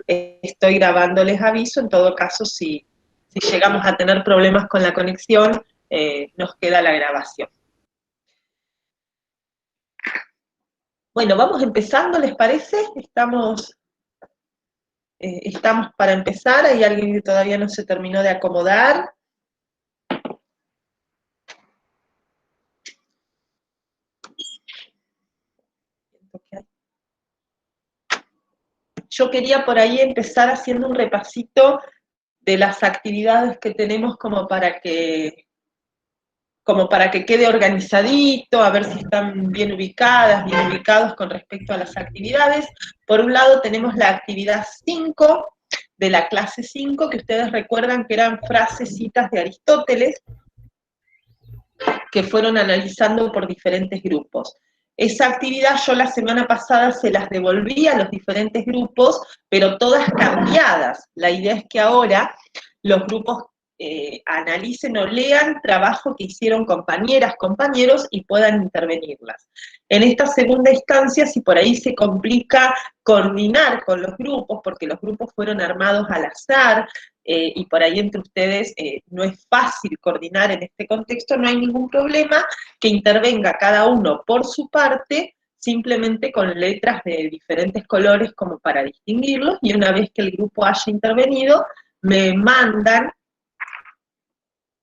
estoy grabando, les aviso. En todo caso, si llegamos a tener problemas con la conexión, nos queda la grabación. Bueno, vamos empezando, ¿les parece? Estamos para empezar. ¿Hay alguien que todavía no se terminó de acomodar? Yo quería por ahí empezar haciendo un repasito de las actividades que tenemos como para que quede organizadito, a ver si están bien ubicadas, bien ubicados con respecto a las actividades. Por un lado tenemos la actividad 5 de la clase 5, que ustedes recuerdan que eran frasecitas de Aristóteles, que fueron analizando por diferentes grupos. Esa actividad yo la semana pasada se las devolví a los diferentes grupos, pero todas cambiadas. La idea es que ahora los grupos analicen o lean trabajo que hicieron compañeras, compañeros y puedan intervenirlas. En esta segunda instancia, si por ahí se complica coordinar con los grupos, porque los grupos fueron armados al azar, y por ahí entre ustedes no es fácil coordinar en este contexto, no hay ningún problema que intervenga cada uno por su parte, simplemente con letras de diferentes colores como para distinguirlos, y una vez que el grupo haya intervenido, me mandan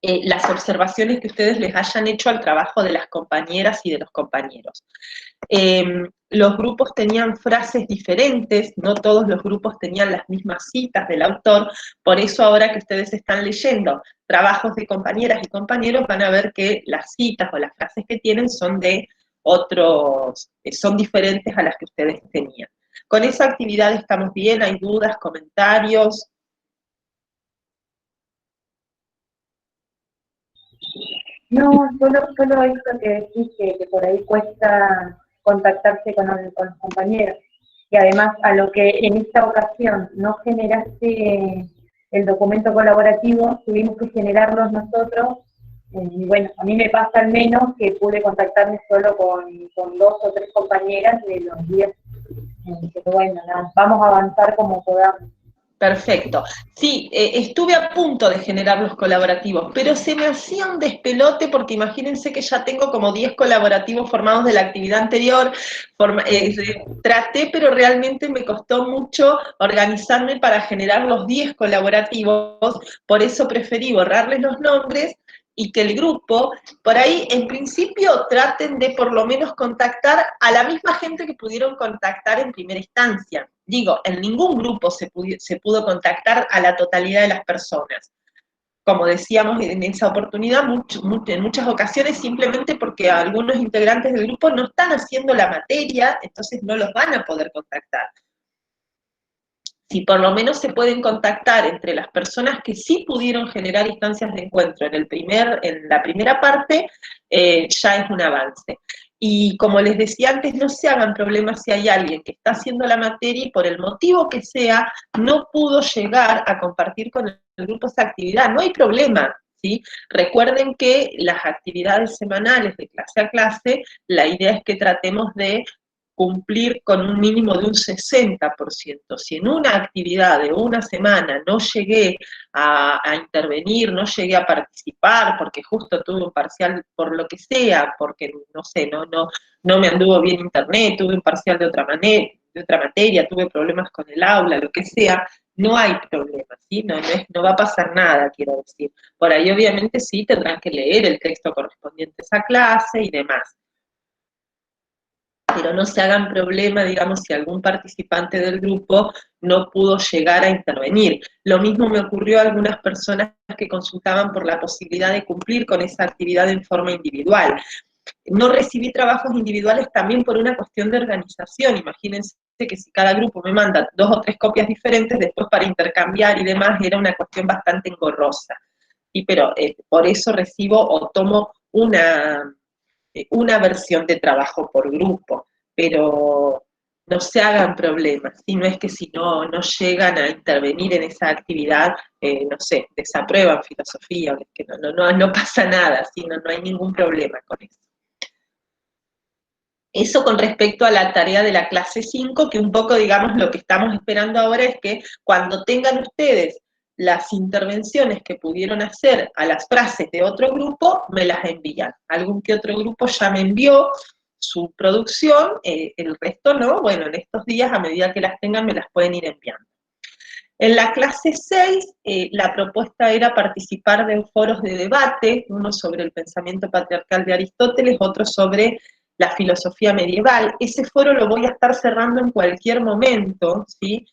las observaciones que ustedes les hayan hecho al trabajo de las compañeras y de los compañeros. Los grupos tenían frases diferentes, no todos los grupos tenían las mismas citas del autor, por eso ahora que ustedes están leyendo trabajos de compañeras y compañeros van a ver que las citas o las frases que tienen son de otros, son diferentes a las que ustedes tenían. Con esa actividad estamos bien, ¿hay dudas, comentarios? No, solo esto que decís que por ahí cuesta contactarse con los compañeros. Y además, a lo que en esta ocasión no generaste el documento colaborativo, tuvimos que generarlos nosotros. Y bueno, a mí me pasa al menos que pude contactarme solo con 2 o 3 compañeras de los 10. Pero bueno, nada, vamos a avanzar como podamos. Perfecto. Sí, estuve a punto de generar los colaborativos, pero se me hacía un despelote porque imagínense que ya tengo como 10 colaborativos formados de la actividad anterior, traté, pero realmente me costó mucho organizarme para generar los 10 colaborativos, por eso preferí borrarles los nombres y que el grupo, por ahí en principio traten de por lo menos contactar a la misma gente que pudieron contactar en primera instancia. Digo, en ningún grupo se pudo contactar a la totalidad de las personas. Como decíamos en esa oportunidad, en muchas ocasiones simplemente porque algunos integrantes del grupo no están haciendo la materia, entonces no los van a poder contactar. Si por lo menos se pueden contactar entre las personas que sí pudieron generar instancias de encuentro en la primera parte, ya es un avance. Y como les decía antes, no se hagan problemas si hay alguien que está haciendo la materia y por el motivo que sea, no pudo llegar a compartir con el grupo esa actividad. No hay problema, ¿sí? Recuerden que las actividades semanales de clase a clase, la idea es que tratemos de cumplir con un mínimo de un 60%. Si en una actividad de una semana no llegué a intervenir, no llegué a participar, porque justo tuve un parcial por lo que sea, porque no sé, no me anduvo bien internet, tuve un parcial de otra manera, de otra materia, tuve problemas con el aula, lo que sea, no hay problema, ¿sí? No va a pasar nada, quiero decir. Por ahí obviamente sí tendrán que leer el texto correspondiente a esa clase y demás, pero no se hagan problema, digamos, si algún participante del grupo no pudo llegar a intervenir. Lo mismo me ocurrió a algunas personas que consultaban por la posibilidad de cumplir con esa actividad en forma individual. No recibí trabajos individuales también por una cuestión de organización. Imagínense que si cada grupo me manda 2 o 3 copias diferentes, después para intercambiar y demás, era una cuestión bastante engorrosa. Pero por eso recibo o tomo una versión de trabajo por grupo, pero no se hagan problemas, ¿sí? No es que si no llegan a intervenir en esa actividad, no sé, desaprueban filosofía, que no pasa nada, ¿sí? No hay ningún problema con eso. Eso con respecto a la tarea de la clase 5, que un poco, digamos, lo que estamos esperando ahora es que cuando tengan ustedes las intervenciones que pudieron hacer a las frases de otro grupo, me las envían. Algún que otro grupo ya me envió su producción, el resto no. Bueno, en estos días, a medida que las tengan, me las pueden ir enviando. En la clase 6, la propuesta era participar de foros de debate, uno sobre el pensamiento patriarcal de Aristóteles, otro sobre la filosofía medieval. Ese foro lo voy a estar cerrando en cualquier momento, ¿sí?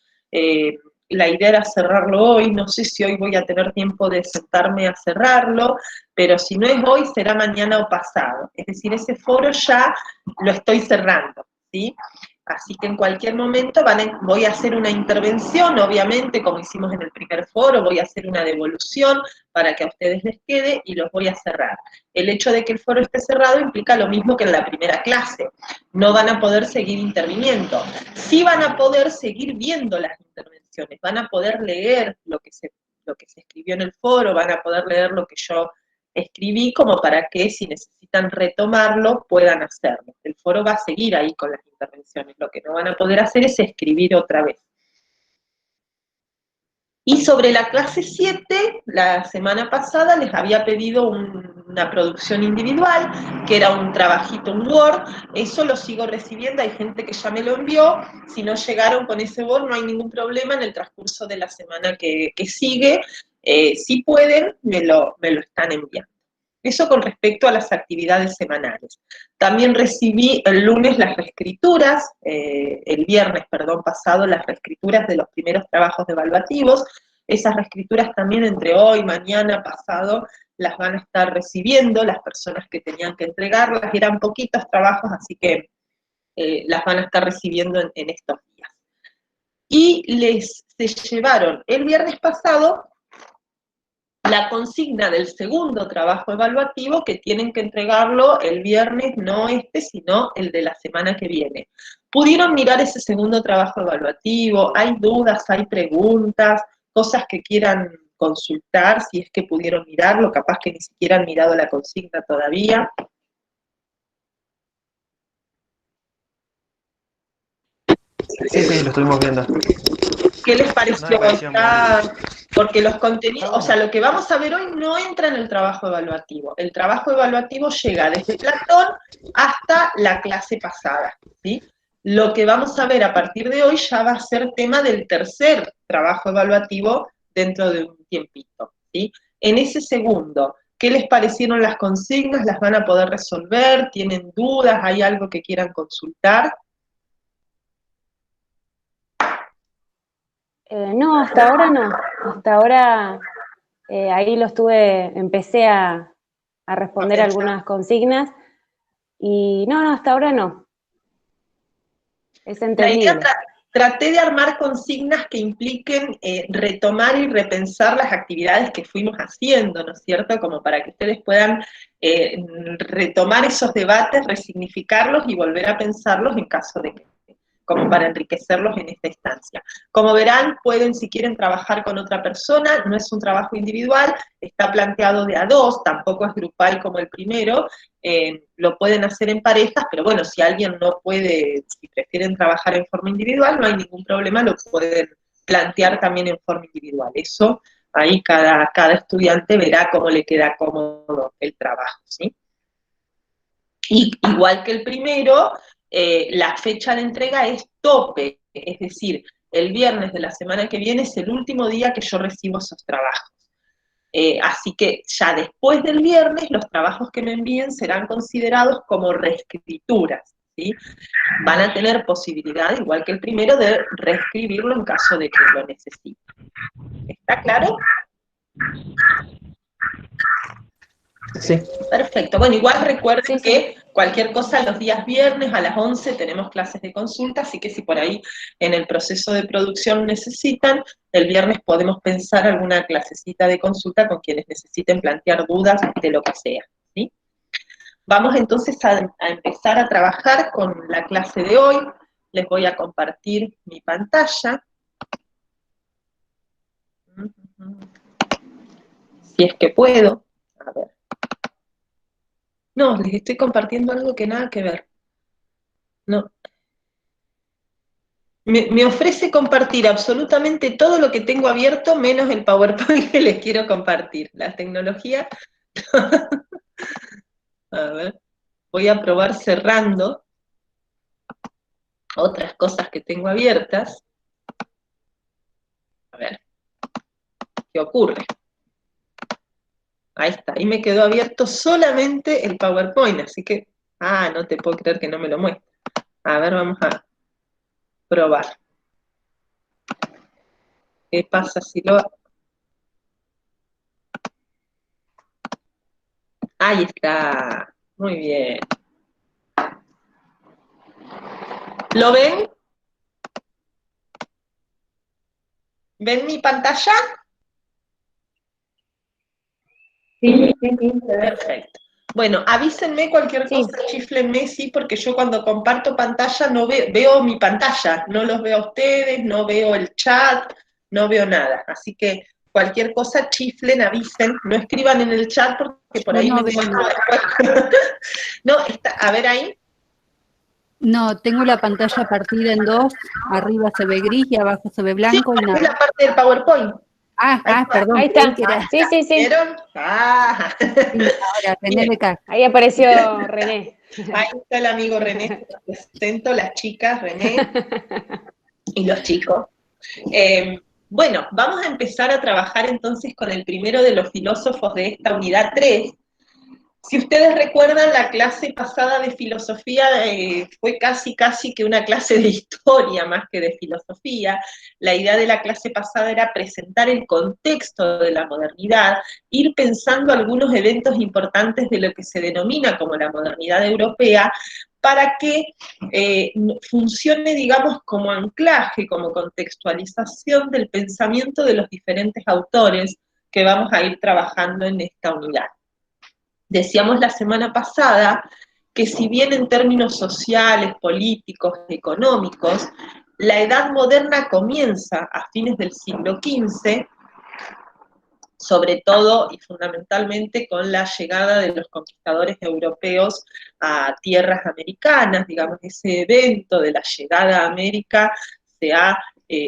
La idea era cerrarlo hoy, no sé si hoy voy a tener tiempo de sentarme a cerrarlo, pero si no es hoy, será mañana o pasado. Es decir, ese foro ya lo estoy cerrando, ¿sí? Así que en cualquier momento voy a hacer una intervención, obviamente, como hicimos en el primer foro, voy a hacer una devolución para que a ustedes les quede y los voy a cerrar. El hecho de que el foro esté cerrado implica lo mismo que en la primera clase. No van a poder seguir interviniendo. Sí van a poder seguir viendo las intervenciones, van a poder leer lo que se escribió en el foro, van a poder leer lo que yo escribí, como para que si necesitan retomarlo puedan hacerlo. El foro va a seguir ahí con las intervenciones, lo que no van a poder hacer es escribir otra vez. Y sobre la clase 7, la semana pasada les había pedido una producción individual, que era un trabajito, un Word. Eso lo sigo recibiendo, hay gente que ya me lo envió. Si no llegaron con ese Word, no hay ningún problema, en el transcurso de la semana que sigue, si pueden, me lo están enviando. Eso con respecto a las actividades semanales. También recibí el lunes las reescrituras, el viernes, perdón, pasado, las reescrituras de los primeros trabajos evaluativos. Esas reescrituras también entre hoy, mañana, pasado, las van a estar recibiendo las personas que tenían que entregarlas. Eran poquitos trabajos, así que las van a estar recibiendo en estos días. Y se llevaron el viernes pasado la consigna del segundo trabajo evaluativo, que tienen que entregarlo el viernes, no este, sino el de la semana que viene. ¿Pudieron mirar ese segundo trabajo evaluativo? ¿Hay dudas, hay preguntas, cosas que quieran consultar, si es que pudieron mirarlo, capaz que ni siquiera han mirado la consigna todavía? Sí, sí, lo estuvimos viendo. ¿Qué les No, pareció? me pareció muy... Porque los contenidos, Está o sea, bueno. lo que vamos a ver hoy no entra en el trabajo evaluativo. El trabajo evaluativo llega desde Platón hasta la clase pasada, ¿sí? Lo que vamos a ver a partir de hoy ya va a ser tema del tercer trabajo evaluativo dentro de un tiempito, ¿sí? En ese segundo, ¿qué les parecieron las consignas? ¿Las van a poder resolver? ¿Tienen dudas? ¿Hay algo que quieran consultar? No, hasta ahora no. Hasta ahora ahí empecé a responder algunas consignas y no, hasta ahora no. Es La idea, entendible. traté de armar consignas que impliquen retomar y repensar las actividades que fuimos haciendo, ¿no es cierto? Como para que ustedes puedan retomar esos debates, resignificarlos y volver a pensarlos en caso de que, como para enriquecerlos en esta instancia. Como verán, pueden, si quieren, trabajar con otra persona, no es un trabajo individual, está planteado de a dos, tampoco es grupal como el primero, lo pueden hacer en parejas, pero bueno, si alguien no puede, si prefieren trabajar en forma individual, no hay ningún problema, lo pueden plantear también en forma individual. Eso, ahí cada estudiante verá cómo le queda cómodo el trabajo, ¿sí? Y igual que el primero, la fecha de entrega es tope, es decir, el viernes de la semana que viene es el último día que yo recibo esos trabajos. Así que ya después del viernes, los trabajos que me envíen serán considerados como reescrituras, ¿sí? Van a tener posibilidad, igual que el primero, de reescribirlo en caso de que lo necesiten. ¿Está claro? Sí. Perfecto. Bueno, igual recuerden Sí, que cualquier cosa los días viernes a las 11 tenemos clases de consulta, así que si por ahí en el proceso de producción necesitan, el viernes podemos pensar alguna clasecita de consulta con quienes necesiten plantear dudas de lo que sea, ¿sí? Vamos entonces a empezar a trabajar con la clase de hoy. Les voy a compartir mi pantalla. Si es que puedo. A ver. No, les estoy compartiendo algo que nada que ver. No. Me ofrece compartir absolutamente todo lo que tengo abierto, menos el PowerPoint que les quiero compartir. La tecnología. A ver, voy a probar cerrando otras cosas que tengo abiertas. A ver, ¿qué ocurre? Ahí está, ahí me quedó abierto solamente el PowerPoint, así que, no te puedo creer que no me lo muestre. A ver, vamos a probar. ¿Qué pasa si lo... Ahí está, muy bien. ¿Lo ven? ¿Ven mi pantalla? Sí, sí, sí, se ve. Perfecto. Bueno, avísenme cualquier Sí. cosa, chiflenme, sí, porque yo cuando comparto pantalla no veo mi pantalla, no los veo a ustedes, no veo el chat, no veo nada. Así que cualquier cosa, chiflen, avisen, no escriban en el chat porque por Yo ahí no me veo encuentro nada. después. No, está, a ver ahí. No, tengo la pantalla partida en dos, arriba se ve gris y abajo se ve Sí, blanco y es nada. la parte del PowerPoint. Perdón, Ahí está. creí que era. Sí. ¿Vieron? Sí, ahora, René Bien. Becar. Ahí apareció René. Ahí está el amigo René, les presento las chicas, René y los chicos. Bueno, vamos a empezar a trabajar entonces con el primero de los filósofos de esta unidad 3. Si ustedes recuerdan, la clase pasada de filosofía fue casi que una clase de historia más que de filosofía. La idea de la clase pasada era presentar el contexto de la modernidad, ir pensando algunos eventos importantes de lo que se denomina como la modernidad europea, para que funcione, digamos, como anclaje, como contextualización del pensamiento de los diferentes autores que vamos a ir trabajando en esta unidad. Decíamos la semana pasada que si bien en términos sociales, políticos, económicos, la edad moderna comienza a fines del siglo XV, sobre todo y fundamentalmente con la llegada de los conquistadores europeos a tierras americanas, digamos, ese evento de la llegada a América se ha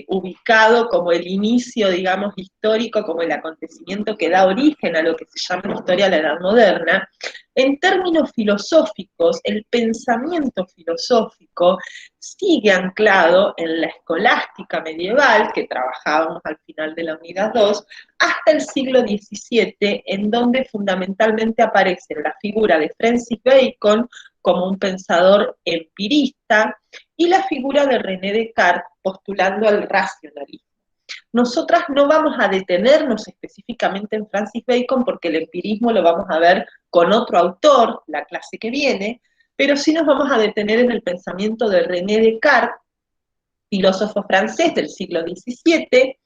ubicado como el inicio, digamos, histórico, como el acontecimiento que da origen a lo que se llama en historia la Edad Moderna. En términos filosóficos, el pensamiento filosófico sigue anclado en la escolástica medieval, que trabajábamos al final de la unidad 2, hasta el siglo XVII, en donde fundamentalmente aparece la figura de Francis Bacon como un pensador empirista, y la figura de René Descartes postulando al racionalismo. Nosotras no vamos a detenernos específicamente en Francis Bacon porque el empirismo lo vamos a ver con otro autor, la clase que viene, pero sí nos vamos a detener en el pensamiento de René Descartes, filósofo francés del siglo XVII,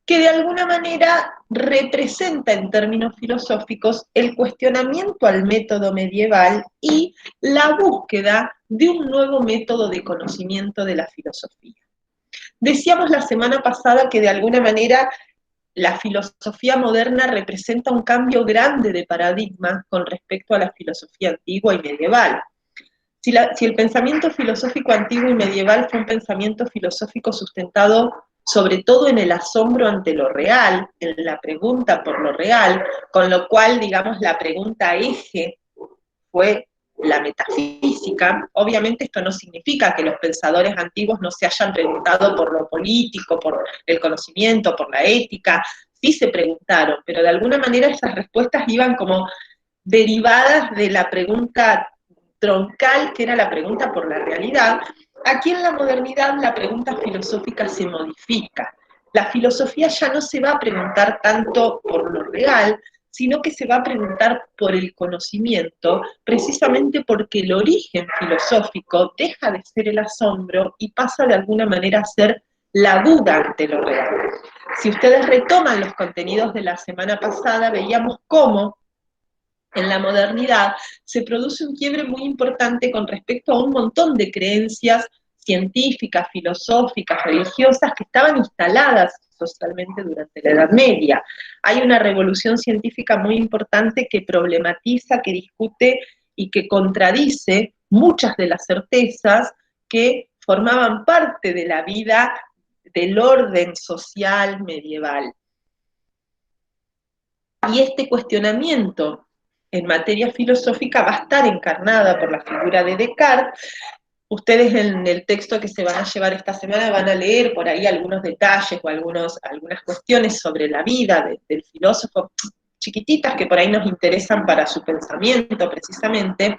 que de alguna manera representa en términos filosóficos el cuestionamiento al método medieval y la búsqueda de un nuevo método de conocimiento de la filosofía. Decíamos la semana pasada que de alguna manera la filosofía moderna representa un cambio grande de paradigma con respecto a la filosofía antigua y medieval. Si el pensamiento filosófico antiguo y medieval fue un pensamiento filosófico sustentado sobre todo en el asombro ante lo real, en la pregunta por lo real, con lo cual, digamos, la pregunta eje fue la metafísica. Obviamente esto no significa que los pensadores antiguos no se hayan preguntado por lo político, por el conocimiento, por la ética, sí se preguntaron, pero de alguna manera esas respuestas iban como derivadas de la pregunta troncal, que era la pregunta por la realidad. Aquí en la modernidad la pregunta filosófica se modifica. La filosofía ya no se va a preguntar tanto por lo real, sino que se va a preguntar por el conocimiento, precisamente porque el origen filosófico deja de ser el asombro y pasa de alguna manera a ser la duda ante lo real. Si ustedes retoman los contenidos de la semana pasada, veíamos cómo en la modernidad se produce un quiebre muy importante con respecto a un montón de creencias científicas, filosóficas, religiosas que estaban instaladas socialmente durante la Edad Media. Hay una revolución científica muy importante que problematiza, que discute y que contradice muchas de las certezas que formaban parte de la vida del orden social medieval. Y este cuestionamiento en materia filosófica va a estar encarnada por la figura de Descartes. Ustedes en el texto que se van a llevar esta semana van a leer por ahí algunos detalles o algunas cuestiones sobre la vida del filósofo, chiquititas que por ahí nos interesan para su pensamiento precisamente,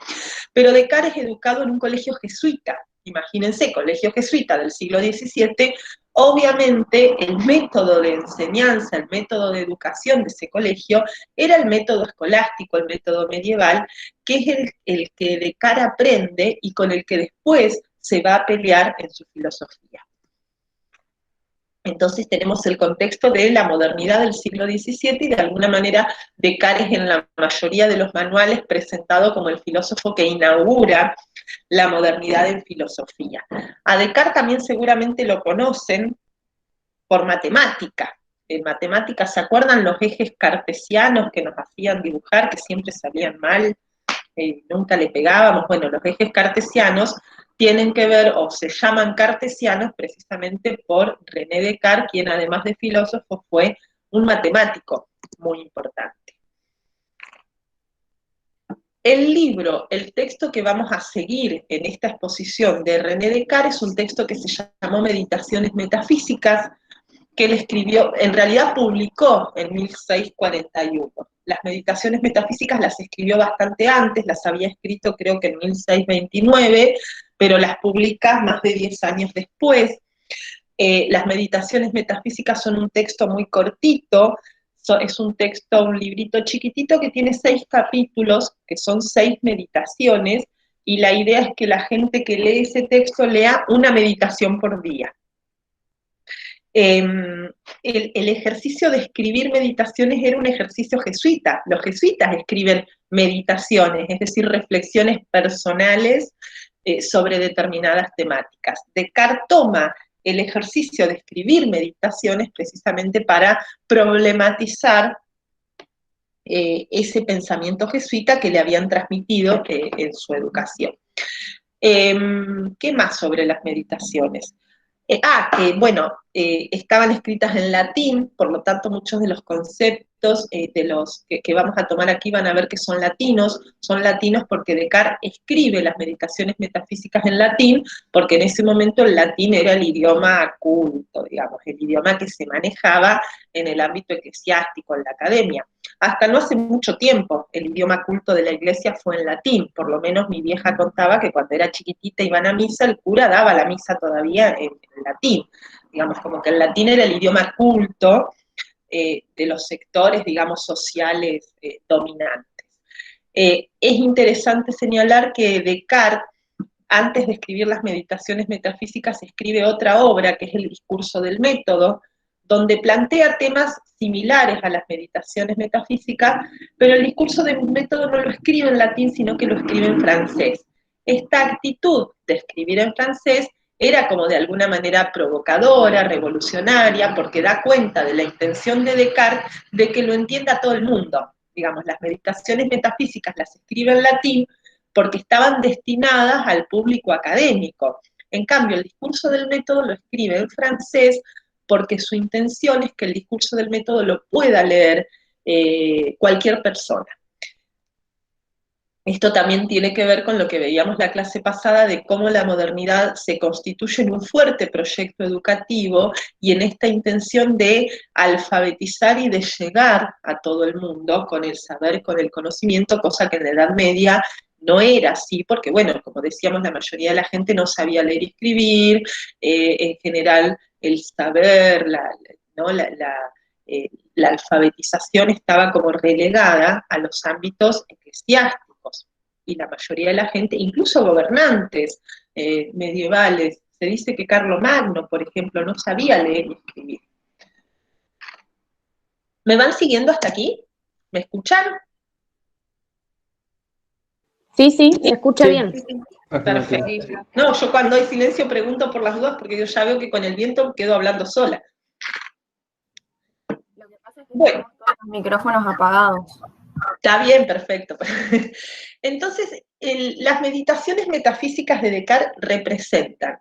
pero Descartes es educado en un colegio jesuita. Imagínense, colegio jesuita del siglo XVII, obviamente el método de enseñanza, el método de educación de ese colegio era el método escolástico, el método medieval, que es el que Descartes aprende y con el que después se va a pelear en su filosofía. Entonces tenemos el contexto de la modernidad del siglo XVII y de alguna manera Descartes en la mayoría de los manuales presentado como el filósofo que inaugura la modernidad en filosofía. A Descartes también seguramente lo conocen por matemática. En matemática, ¿se acuerdan los ejes cartesianos que nos hacían dibujar, que siempre salían mal? Nunca le pegábamos. Bueno, los ejes cartesianos tienen que ver, o se llaman cartesianos, precisamente por René Descartes, quien además de filósofo fue un matemático muy importante. El libro, el texto que vamos a seguir en esta exposición de René Descartes es un texto que se llamó Meditaciones Metafísicas, que él escribió, en realidad publicó en 1641. Las Meditaciones Metafísicas las escribió bastante antes, las había escrito creo que en 1629, pero las publica más de 10 años después. Las Meditaciones Metafísicas son un texto muy cortito, es un texto, un librito chiquitito que tiene 6 capítulos, que son 6 meditaciones, y la idea es que la gente que lee ese texto lea una meditación por día. El ejercicio de escribir meditaciones era un ejercicio jesuita. Los jesuitas escriben meditaciones, es decir, reflexiones personales sobre determinadas temáticas. Descartes toma el ejercicio de escribir meditaciones precisamente para problematizar ese pensamiento jesuita que le habían transmitido en su educación. ¿Qué más sobre las meditaciones? Que bueno, estaban escritas en latín, por lo tanto muchos de los conceptos de los que vamos a tomar aquí van a ver que son latinos porque Descartes escribe las meditaciones metafísicas en latín, porque en ese momento el latín era el idioma culto, digamos, el idioma que se manejaba en el ámbito eclesiástico, en la academia. Hasta no hace mucho tiempo el idioma culto de la iglesia fue en latín, por lo menos mi vieja contaba que cuando era chiquitita iban a misa, el cura daba la misa todavía en latín, digamos, como que el latín era el idioma culto de los sectores, digamos, sociales dominantes. Es interesante señalar que Descartes, antes de escribir las Meditaciones Metafísicas, escribe otra obra, que es el Discurso del Método, donde plantea temas similares a las meditaciones metafísicas, pero el discurso del método no lo escribe en latín, sino que lo escribe en francés. Esta actitud de escribir en francés era como de alguna manera provocadora, revolucionaria, porque da cuenta de la intención de Descartes de que lo entienda todo el mundo. Digamos, las meditaciones metafísicas las escribe en latín porque estaban destinadas al público académico. En cambio, el discurso del método lo escribe en francés porque su intención es que el discurso del método lo pueda leer cualquier persona. Esto también tiene que ver con lo que veíamos la clase pasada de cómo la modernidad se constituye en un fuerte proyecto educativo y en esta intención de alfabetizar y de llegar a todo el mundo con el saber, con el conocimiento, cosa que en la Edad Media no era así, porque bueno, como decíamos, la mayoría de la gente no sabía leer y escribir, en general el saber, la alfabetización estaba como relegada a los ámbitos eclesiásticos, y la mayoría de la gente, incluso gobernantes medievales, se dice que Carlomagno, por ejemplo, no sabía leer y escribir. ¿Me van siguiendo hasta aquí? ¿Me escuchan? Sí, se escucha bien. Perfecto. No, yo cuando hay silencio pregunto por las dudas porque yo ya veo que con el viento quedo hablando sola. Lo que pasa es que tenemos todos los micrófonos apagados. Está bien, perfecto. Entonces, las meditaciones metafísicas de Descartes representan,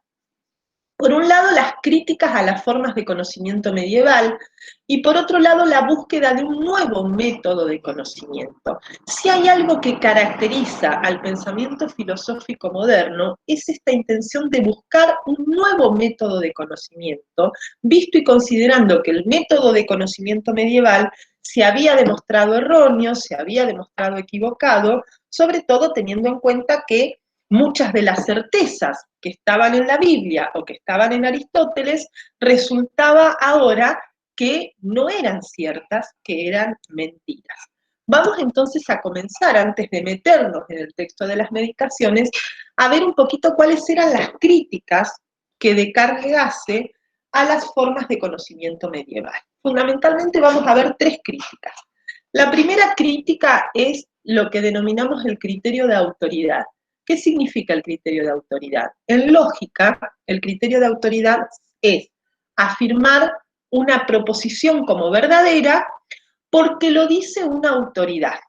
por un lado, las críticas a las formas de conocimiento medieval y por otro lado, la búsqueda de un nuevo método de conocimiento. Si hay algo que caracteriza al pensamiento filosófico moderno, es esta intención de buscar un nuevo método de conocimiento, visto y considerando que el método de conocimiento medieval se había demostrado erróneo, se había demostrado equivocado, sobre todo teniendo en cuenta que muchas de las certezas que estaban en la Biblia o que estaban en Aristóteles, resultaba ahora que no eran ciertas, que eran mentiras. Vamos entonces a comenzar, antes de meternos en el texto de las meditaciones, a ver un poquito cuáles eran las críticas que Descartes hace a las formas de conocimiento medieval. Fundamentalmente vamos a ver tres críticas. La primera crítica es lo que denominamos el criterio de autoridad. ¿Qué significa el criterio de autoridad? En lógica, el criterio de autoridad es afirmar una proposición como verdadera porque lo dice una autoridad.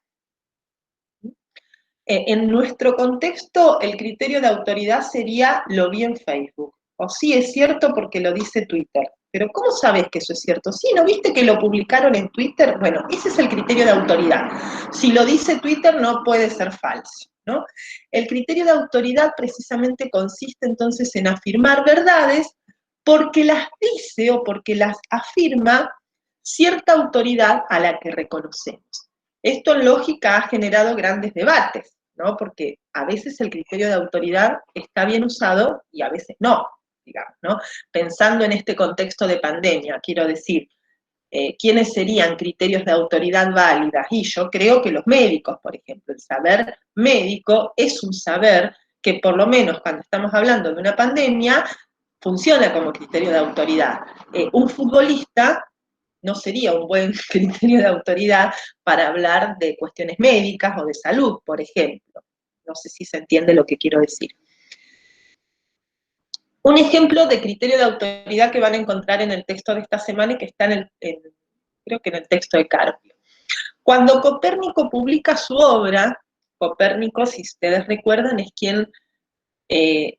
En nuestro contexto, el criterio de autoridad sería lo vi en Facebook. O sí es cierto porque lo dice Twitter. Pero ¿cómo sabes que eso es cierto? Sí, ¿no viste que lo publicaron en Twitter? Bueno, ese es el criterio de autoridad. Si lo dice Twitter no puede ser falso, ¿no? El criterio de autoridad precisamente consiste entonces en afirmar verdades porque las dice o porque las afirma cierta autoridad a la que reconocemos. Esto en lógica ha generado grandes debates, ¿no? Porque a veces el criterio de autoridad está bien usado y a veces no, digamos, ¿no? Pensando en este contexto de pandemia, quiero decir, ¿quiénes serían criterios de autoridad válidas? Y yo creo que los médicos, por ejemplo, el saber médico es un saber que por lo menos cuando estamos hablando de una pandemia, funciona como criterio de autoridad. Un futbolista no sería un buen criterio de autoridad para hablar de cuestiones médicas o de salud, por ejemplo. No sé si se entiende lo que quiero decir. Un ejemplo de criterio de autoridad que van a encontrar en el texto de esta semana y que está creo que en el texto de Carpio. Cuando Copérnico publica su obra, Copérnico, si ustedes recuerdan, es quien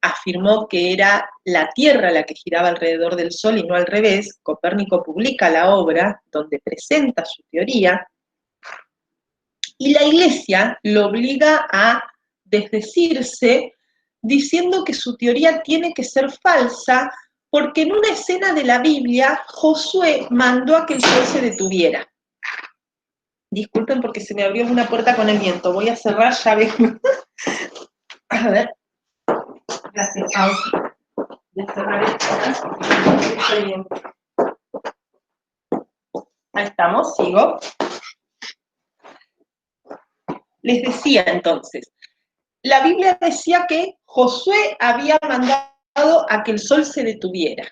afirmó que era la Tierra la que giraba alrededor del Sol y no al revés. Copérnico publica la obra donde presenta su teoría y la Iglesia lo obliga a desdecirse diciendo que su teoría tiene que ser falsa porque en una escena de la Biblia Josué mandó a que el sol se detuviera. Disculpen porque se me abrió una puerta con el viento. Voy a cerrar, ya vengo. A ver. Gracias, Pau. Voy a cerrar esto. Ahí estamos, sigo. Les decía entonces, la Biblia decía que Josué había mandado a que el sol se detuviera.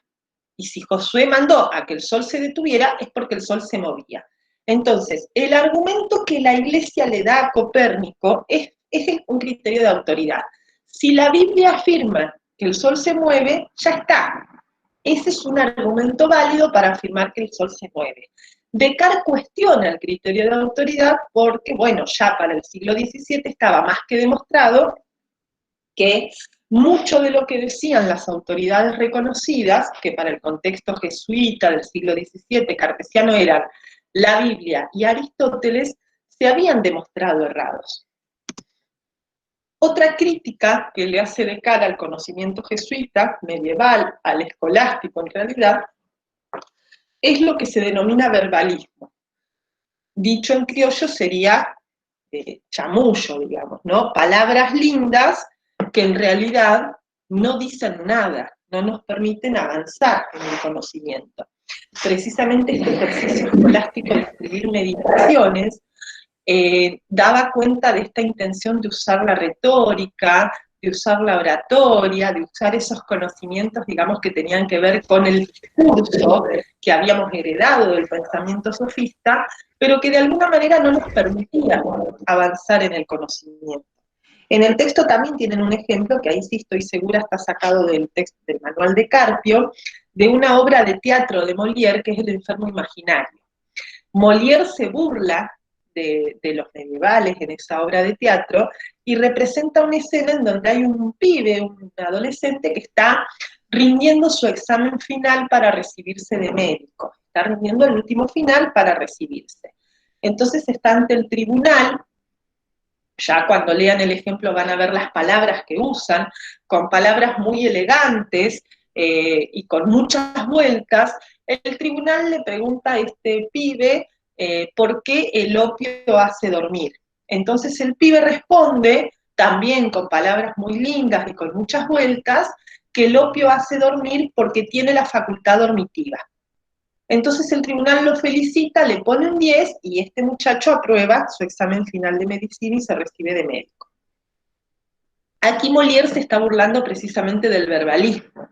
Y si Josué mandó a que el sol se detuviera, es porque el sol se movía. Entonces, el argumento que la Iglesia le da a Copérnico es un criterio de autoridad. Si la Biblia afirma que el sol se mueve, ya está. Ese es un argumento válido para afirmar que el sol se mueve. Descartes cuestiona el criterio de autoridad porque, bueno, ya para el siglo XVII estaba más que demostrado que mucho de lo que decían las autoridades reconocidas, que para el contexto jesuita del siglo XVII cartesiano eran la Biblia y Aristóteles, se habían demostrado errados. Otra crítica que le hace Descartes al conocimiento jesuita, medieval, al escolástico en realidad, es lo que se denomina verbalismo. Dicho en criollo sería chamullo, digamos, ¿no? Palabras lindas que en realidad no dicen nada, no nos permiten avanzar en el conocimiento. Precisamente este ejercicio escolástico de escribir meditaciones daba cuenta de esta intención de usar la retórica, de usar la oratoria, de usar esos conocimientos, digamos, que tenían que ver con el discurso que habíamos heredado del pensamiento sofista, pero que de alguna manera no nos permitía avanzar en el conocimiento. En el texto también tienen un ejemplo, que ahí sí estoy segura está sacado del texto del manual de Carpio, de una obra de teatro de Molière, que es El enfermo imaginario. Molière se burla de los medievales en esa obra de teatro, y representa una escena en donde hay un pibe, un adolescente que está rindiendo su examen final para recibirse de médico, está rindiendo el último final para recibirse. Entonces está ante el tribunal, ya cuando lean el ejemplo van a ver las palabras que usan, con palabras muy elegantes y con muchas vueltas. El tribunal le pregunta a este pibe por qué el opio hace dormir. Entonces el pibe responde, también con palabras muy lindas y con muchas vueltas, que el opio hace dormir porque tiene la facultad dormitiva. Entonces el tribunal lo felicita, le pone un 10 y este muchacho aprueba su examen final de medicina y se recibe de médico. Aquí Molière se está burlando precisamente del verbalismo.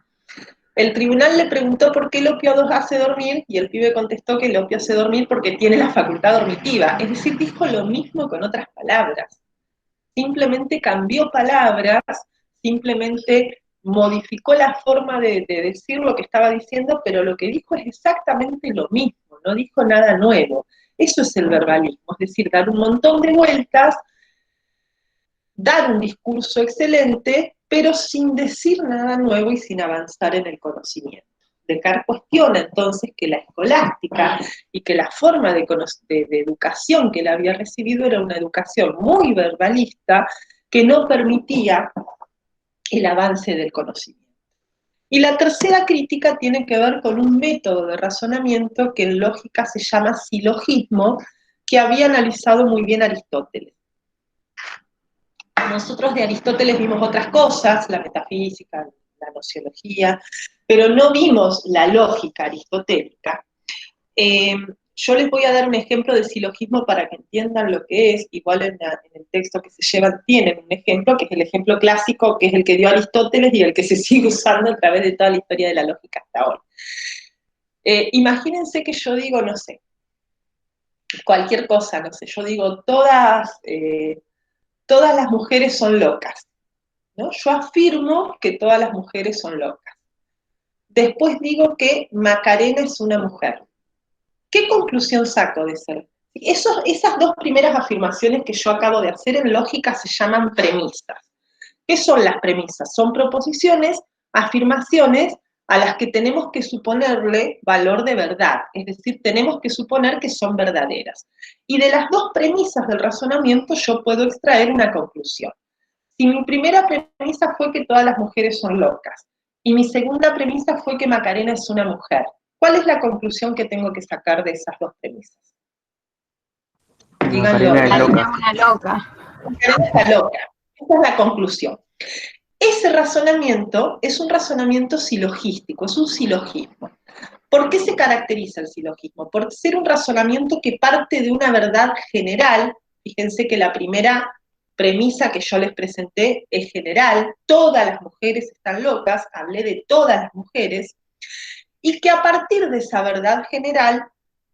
El tribunal le preguntó por qué el opio hace dormir y el pibe contestó que el opio hace dormir porque tiene la facultad dormitiva. Es decir, dijo lo mismo con otras palabras. Simplemente cambió palabras, simplemente modificó la forma de decir lo que estaba diciendo, pero lo que dijo es exactamente lo mismo, no dijo nada nuevo. Eso es el verbalismo, es decir, dar un montón de vueltas, dar un discurso excelente, pero sin decir nada nuevo y sin avanzar en el conocimiento. Descartes cuestiona entonces que la escolástica y que la forma de educación que él había recibido era una educación muy verbalista que no permitía el avance del conocimiento. Y la tercera crítica tiene que ver con un método de razonamiento que en lógica se llama silogismo, que había analizado muy bien Aristóteles. Nosotros de Aristóteles vimos otras cosas, la metafísica, la nociología, pero no vimos la lógica aristotélica. Yo les voy a dar un ejemplo de silogismo para que entiendan lo que es. Igual en el texto que se llevan tienen un ejemplo, que es el ejemplo clásico, que es el que dio Aristóteles y el que se sigue usando a través de toda la historia de la lógica hasta ahora. Imagínense que yo digo, no sé, cualquier cosa, no sé, yo digo, todas las mujeres son locas, ¿no? Yo afirmo que todas las mujeres son locas. Después digo que Macarena es una mujer. ¿Qué conclusión saco de ser? Esas dos primeras afirmaciones que yo acabo de hacer en lógica se llaman premisas. ¿Qué son las premisas? Son proposiciones, afirmaciones a las que tenemos que suponerle valor de verdad, es decir, tenemos que suponer que son verdaderas. Y de las dos premisas del razonamiento yo puedo extraer una conclusión. Si mi primera premisa fue que todas las mujeres son locas, y mi segunda premisa fue que Macarena es una mujer, ¿cuál es la conclusión que tengo que sacar de esas dos premisas? Díganlo. Macarena es loca. Una loca. Macarena está loca. Esa es la conclusión. Ese razonamiento es un razonamiento silogístico, es un silogismo. ¿Por qué se caracteriza el silogismo? Por ser un razonamiento que parte de una verdad general. Fíjense que la primera premisa que yo les presenté es general, todas las mujeres están locas, hablé de todas las mujeres, y que a partir de esa verdad general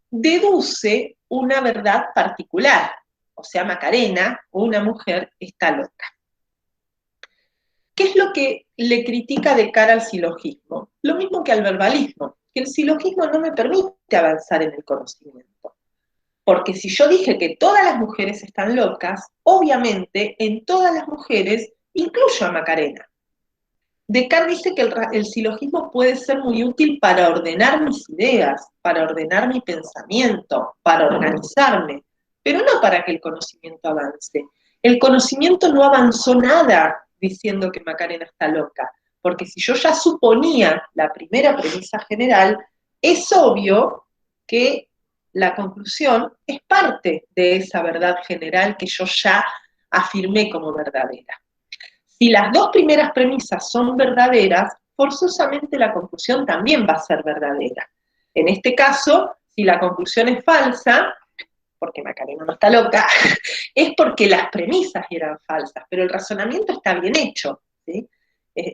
deduce una verdad particular, o sea, Macarena, una mujer, está loca. ¿Qué es lo que le critica de cara al silogismo? Lo mismo que al verbalismo, que el silogismo no me permite avanzar en el conocimiento. Porque si yo dije que todas las mujeres están locas, obviamente en todas las mujeres incluyo a Macarena. Descartes dice que el silogismo puede ser muy útil para ordenar mis ideas, para ordenar mi pensamiento, para organizarme, pero no para que el conocimiento avance. El conocimiento no avanzó nada diciendo que Macarena está loca, porque si yo ya suponía la primera premisa general, es obvio que la conclusión es parte de esa verdad general que yo ya afirmé como verdadera. Si las dos primeras premisas son verdaderas, forzosamente la conclusión también va a ser verdadera. En este caso, si la conclusión es falsa, porque Macarena no está loca, es porque las premisas eran falsas, pero el razonamiento está bien hecho, ¿sí?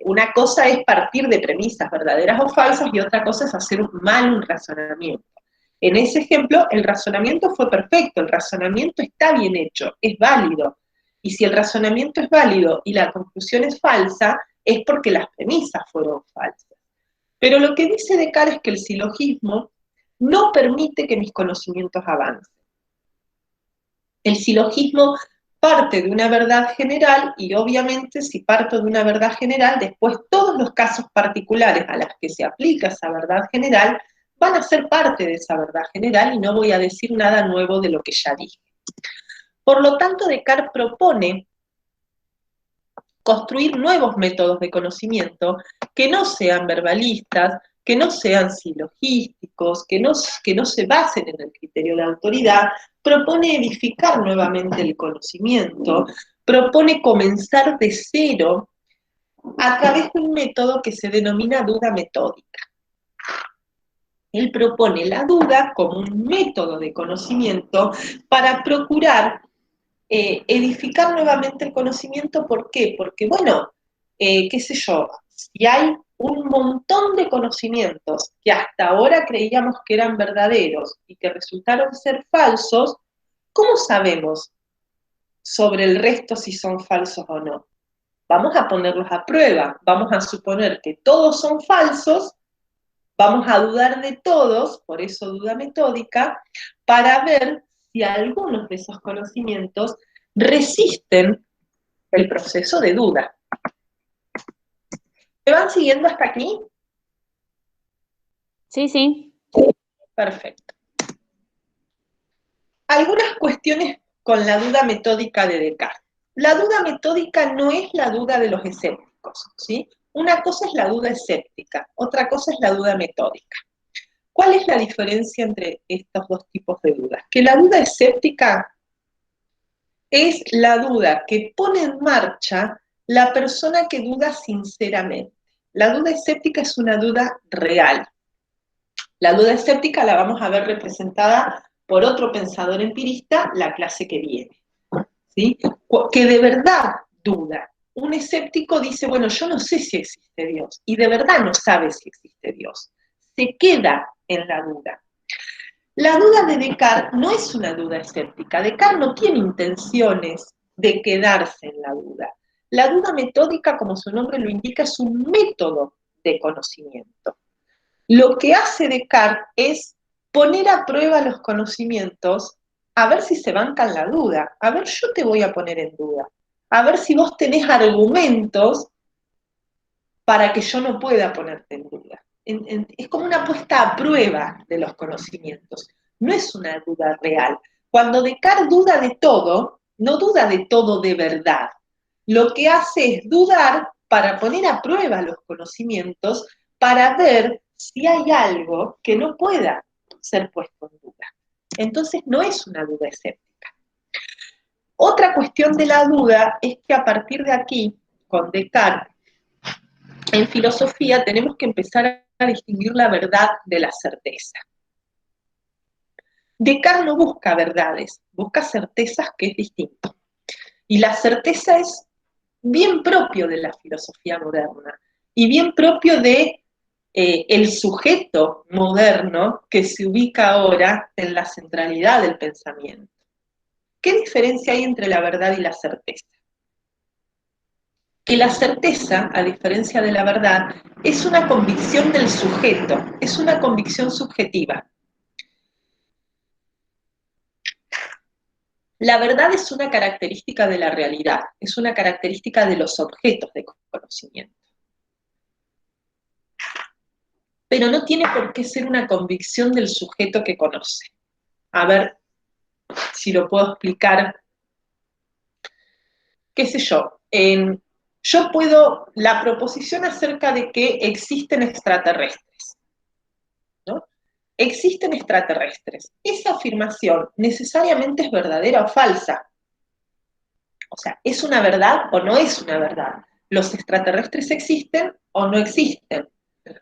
Una cosa es partir de premisas verdaderas o falsas y otra cosa es hacer mal un razonamiento. En ese ejemplo, el razonamiento fue perfecto, el razonamiento está bien hecho, es válido. Y si el razonamiento es válido y la conclusión es falsa, es porque las premisas fueron falsas. Pero lo que dice Descartes es que el silogismo no permite que mis conocimientos avancen. El silogismo parte de una verdad general y obviamente si parto de una verdad general, después todos los casos particulares a los que se aplica esa verdad general van a ser parte de esa verdad general y no voy a decir nada nuevo de lo que ya dije. Por lo tanto, Descartes propone construir nuevos métodos de conocimiento que no sean verbalistas, que no sean silogísticos, que no se basen en el criterio de autoridad, propone edificar nuevamente el conocimiento, propone comenzar de cero a través de un método que se denomina duda metódica. Él propone la duda como un método de conocimiento para procurar edificar nuevamente el conocimiento. ¿Por qué? Porque, bueno, qué sé yo, si hay un montón de conocimientos que hasta ahora creíamos que eran verdaderos y que resultaron ser falsos, ¿cómo sabemos sobre el resto si son falsos o no? Vamos a ponerlos a prueba, vamos a suponer que todos son falsos, vamos a dudar de todos, por eso duda metódica, para ver si algunos de esos conocimientos resisten el proceso de duda. ¿Me van siguiendo hasta aquí? Sí, sí. Perfecto. Algunas cuestiones con la duda metódica de Descartes. La duda metódica no es la duda de los escépticos, ¿sí? Una cosa es la duda escéptica, otra cosa es la duda metódica. ¿Cuál es la diferencia entre estos dos tipos de dudas? Que la duda escéptica es la duda que pone en marcha la persona que duda sinceramente. La duda escéptica es una duda real. La duda escéptica la vamos a ver representada por otro pensador empirista la clase que viene, ¿sí? Que de verdad duda. Un escéptico dice, bueno, yo no sé si existe Dios, y de verdad no sabe si existe Dios. Se queda en la duda. La duda de Descartes no es una duda escéptica. Descartes no tiene intenciones de quedarse en la duda. La duda metódica, como su nombre lo indica, es un método de conocimiento. Lo que hace Descartes es poner a prueba los conocimientos a ver si se bancan la duda. A ver, yo te voy a poner en duda. A ver si vos tenés argumentos para que yo no pueda ponerte en duda. Es como una puesta a prueba de los conocimientos, no es una duda real. Cuando Descartes duda de todo, no duda de todo de verdad. Lo que hace es dudar para poner a prueba los conocimientos, para ver si hay algo que no pueda ser puesto en duda. Entonces no es una duda escéptica. Otra cuestión de la duda es que a partir de aquí, con Descartes, en filosofía tenemos que empezar a distinguir la verdad de la certeza. Descartes no busca verdades, busca certezas, que es distinto. Y la certeza es bien propio de la filosofía moderna y bien propio de el sujeto moderno que se ubica ahora en la centralidad del pensamiento. ¿Qué diferencia hay entre la verdad y la certeza? Que la certeza, a diferencia de la verdad, es una convicción del sujeto, es una convicción subjetiva. La verdad es una característica de la realidad, es una característica de los objetos de conocimiento. Pero no tiene por qué ser una convicción del sujeto que conoce. A ver si lo puedo explicar. ¿Qué sé yo? La proposición acerca de que existen extraterrestres, ¿no? Existen extraterrestres. Esa afirmación necesariamente es verdadera o falsa. O sea, ¿es una verdad o no es una verdad? ¿Los extraterrestres existen o no existen?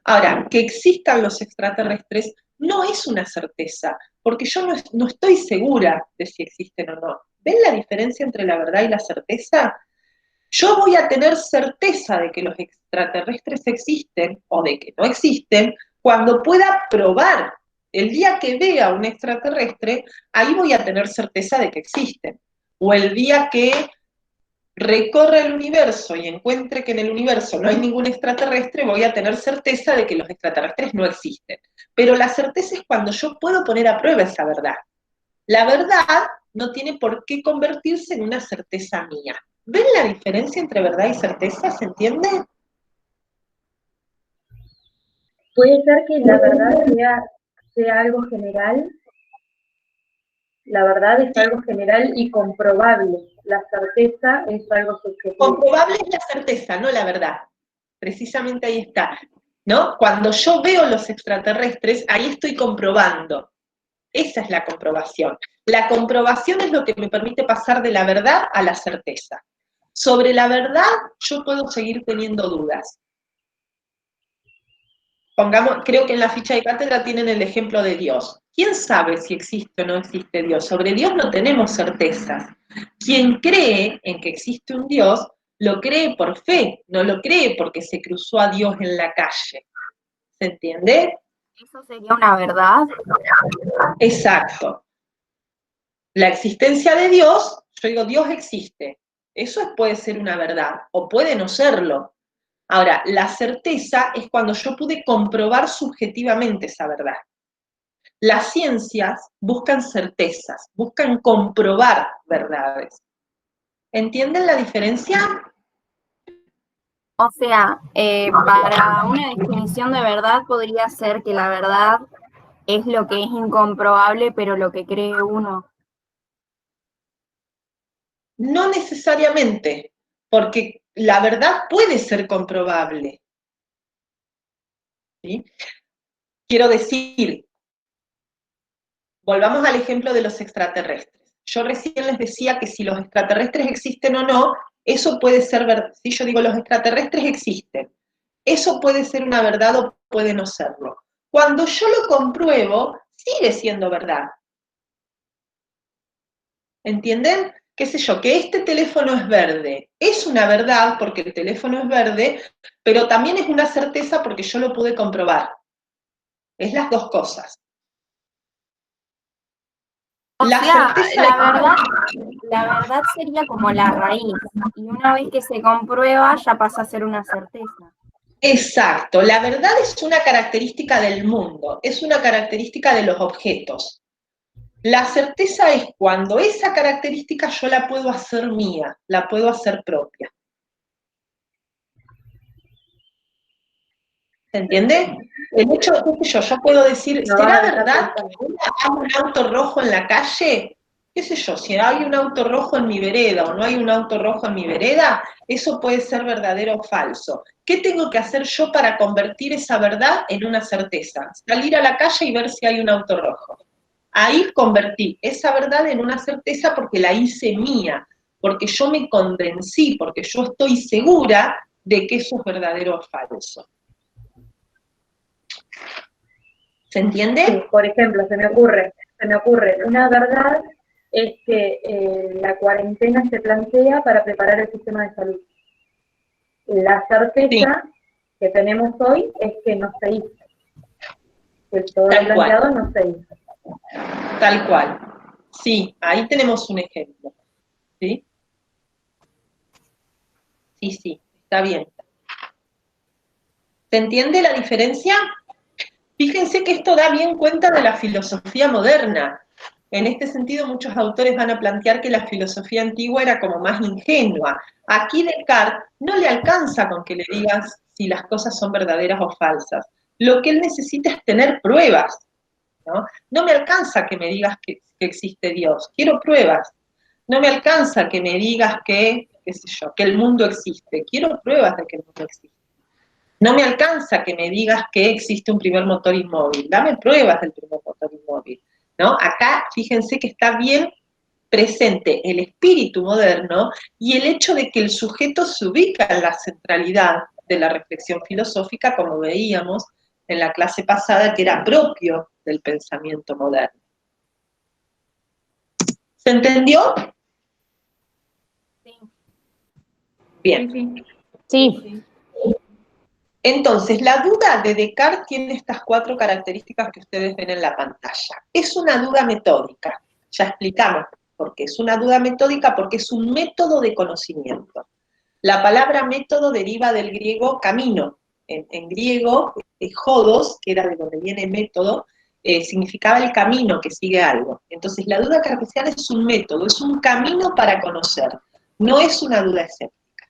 Ahora, que existan los extraterrestres no es una certeza, porque yo no estoy segura de si existen o no. ¿Ven la diferencia entre la verdad y la certeza? Yo voy a tener certeza de que los extraterrestres existen o de que no existen cuando pueda probar. El día que vea un extraterrestre, ahí voy a tener certeza de que existen. O el día que recorra el universo y encuentre que en el universo no hay ningún extraterrestre, voy a tener certeza de que los extraterrestres no existen. Pero la certeza es cuando yo puedo poner a prueba esa verdad. La verdad no tiene por qué convertirse en una certeza mía. ¿Ven la diferencia entre verdad y certeza? ¿Se entiende? Puede ser que la verdad sea algo general. La verdad es algo general y comprobable. La certeza es algo subjetivo. Comprobable es la certeza, no la verdad. Precisamente ahí está, ¿no? Cuando yo veo los extraterrestres, ahí estoy comprobando. Esa es la comprobación. La comprobación es lo que me permite pasar de la verdad a la certeza. Sobre la verdad, yo puedo seguir teniendo dudas. Pongamos, creo que en la ficha de cátedra tienen el ejemplo de Dios. ¿Quién sabe si existe o no existe Dios? Sobre Dios no tenemos certezas. Quien cree en que existe un Dios, lo cree por fe, no lo cree porque se cruzó a Dios en la calle. ¿Se entiende? ¿Eso sería una verdad? Exacto. La existencia de Dios, yo digo, Dios existe. Eso puede ser una verdad, o puede no serlo. Ahora, la certeza es cuando yo pude comprobar subjetivamente esa verdad. Las ciencias buscan certezas, buscan comprobar verdades. ¿Entienden la diferencia? O sea, para una definición de verdad podría ser que la verdad es lo que es incomprobable, pero lo que cree uno. No necesariamente, porque la verdad puede ser comprobable. ¿Sí? Quiero decir, volvamos al ejemplo de los extraterrestres. Yo recién les decía que si los extraterrestres existen o no, eso puede ser verdad. Si yo digo los extraterrestres existen, eso puede ser una verdad o puede no serlo. Cuando yo lo compruebo, sigue siendo verdad. ¿Entienden? Qué sé yo, que este teléfono es verde. Es una verdad porque el teléfono es verde, pero también es una certeza porque yo lo pude comprobar. Es las dos cosas. O La sea, certeza la verdad sería como la raíz, y una vez que se comprueba ya pasa a ser una certeza. Exacto, la verdad es una característica del mundo, es una característica de los objetos. La certeza es cuando esa característica yo la puedo hacer mía, la puedo hacer propia. ¿Se entiende? El hecho, qué sé yo puedo decir, No vas ¿será a dejar verdad que pensando. hay un auto rojo en la calle? ¿Qué sé yo? Si hay un auto rojo en mi vereda o no hay un auto rojo en mi vereda, eso puede ser verdadero o falso. ¿Qué tengo que hacer yo para convertir esa verdad en una certeza? Salir a la calle y ver si hay un auto rojo. Ahí convertí esa verdad en una certeza porque la hice mía, porque yo me convencí, porque yo estoy segura de que eso es verdadero o falso. ¿Se entiende? Sí, por ejemplo, se me ocurre, una verdad es que la cuarentena se plantea para preparar el sistema de salud. La certeza que tenemos hoy es que no se hizo, que todo lo planteado no se hizo. Tal cual. Sí, ahí tenemos un ejemplo. ¿Sí? Sí, está bien. ¿Se entiende la diferencia? Fíjense que esto da bien cuenta de la filosofía moderna. En este sentido, muchos autores van a plantear que la filosofía antigua era como más ingenua. Aquí Descartes no le alcanza con que le digas si las cosas son verdaderas o falsas. Lo que él necesita es tener pruebas. No me alcanza que me digas que existe Dios, quiero pruebas. No me alcanza que me digas que, qué sé yo, que el mundo existe, quiero pruebas de que el mundo existe. No me alcanza que me digas que existe un primer motor inmóvil, dame pruebas del primer motor inmóvil, ¿no? Acá, fíjense que está bien presente el espíritu moderno y el hecho de que el sujeto se ubica en la centralidad de la reflexión filosófica, como veíamos en la clase pasada, que era propio del pensamiento moderno. ¿Se entendió? Sí. Bien. Sí. Entonces, la duda de Descartes tiene estas 4 características que ustedes ven en la pantalla. Es una duda metódica, ya explicamos por qué es una duda metódica, porque es un método de conocimiento. La palabra método deriva del griego camino. En griego, jodos, que era de donde viene método, significaba el camino que sigue algo. Entonces la duda cartesiana es un método, es un camino para conocer, no es una duda escéptica.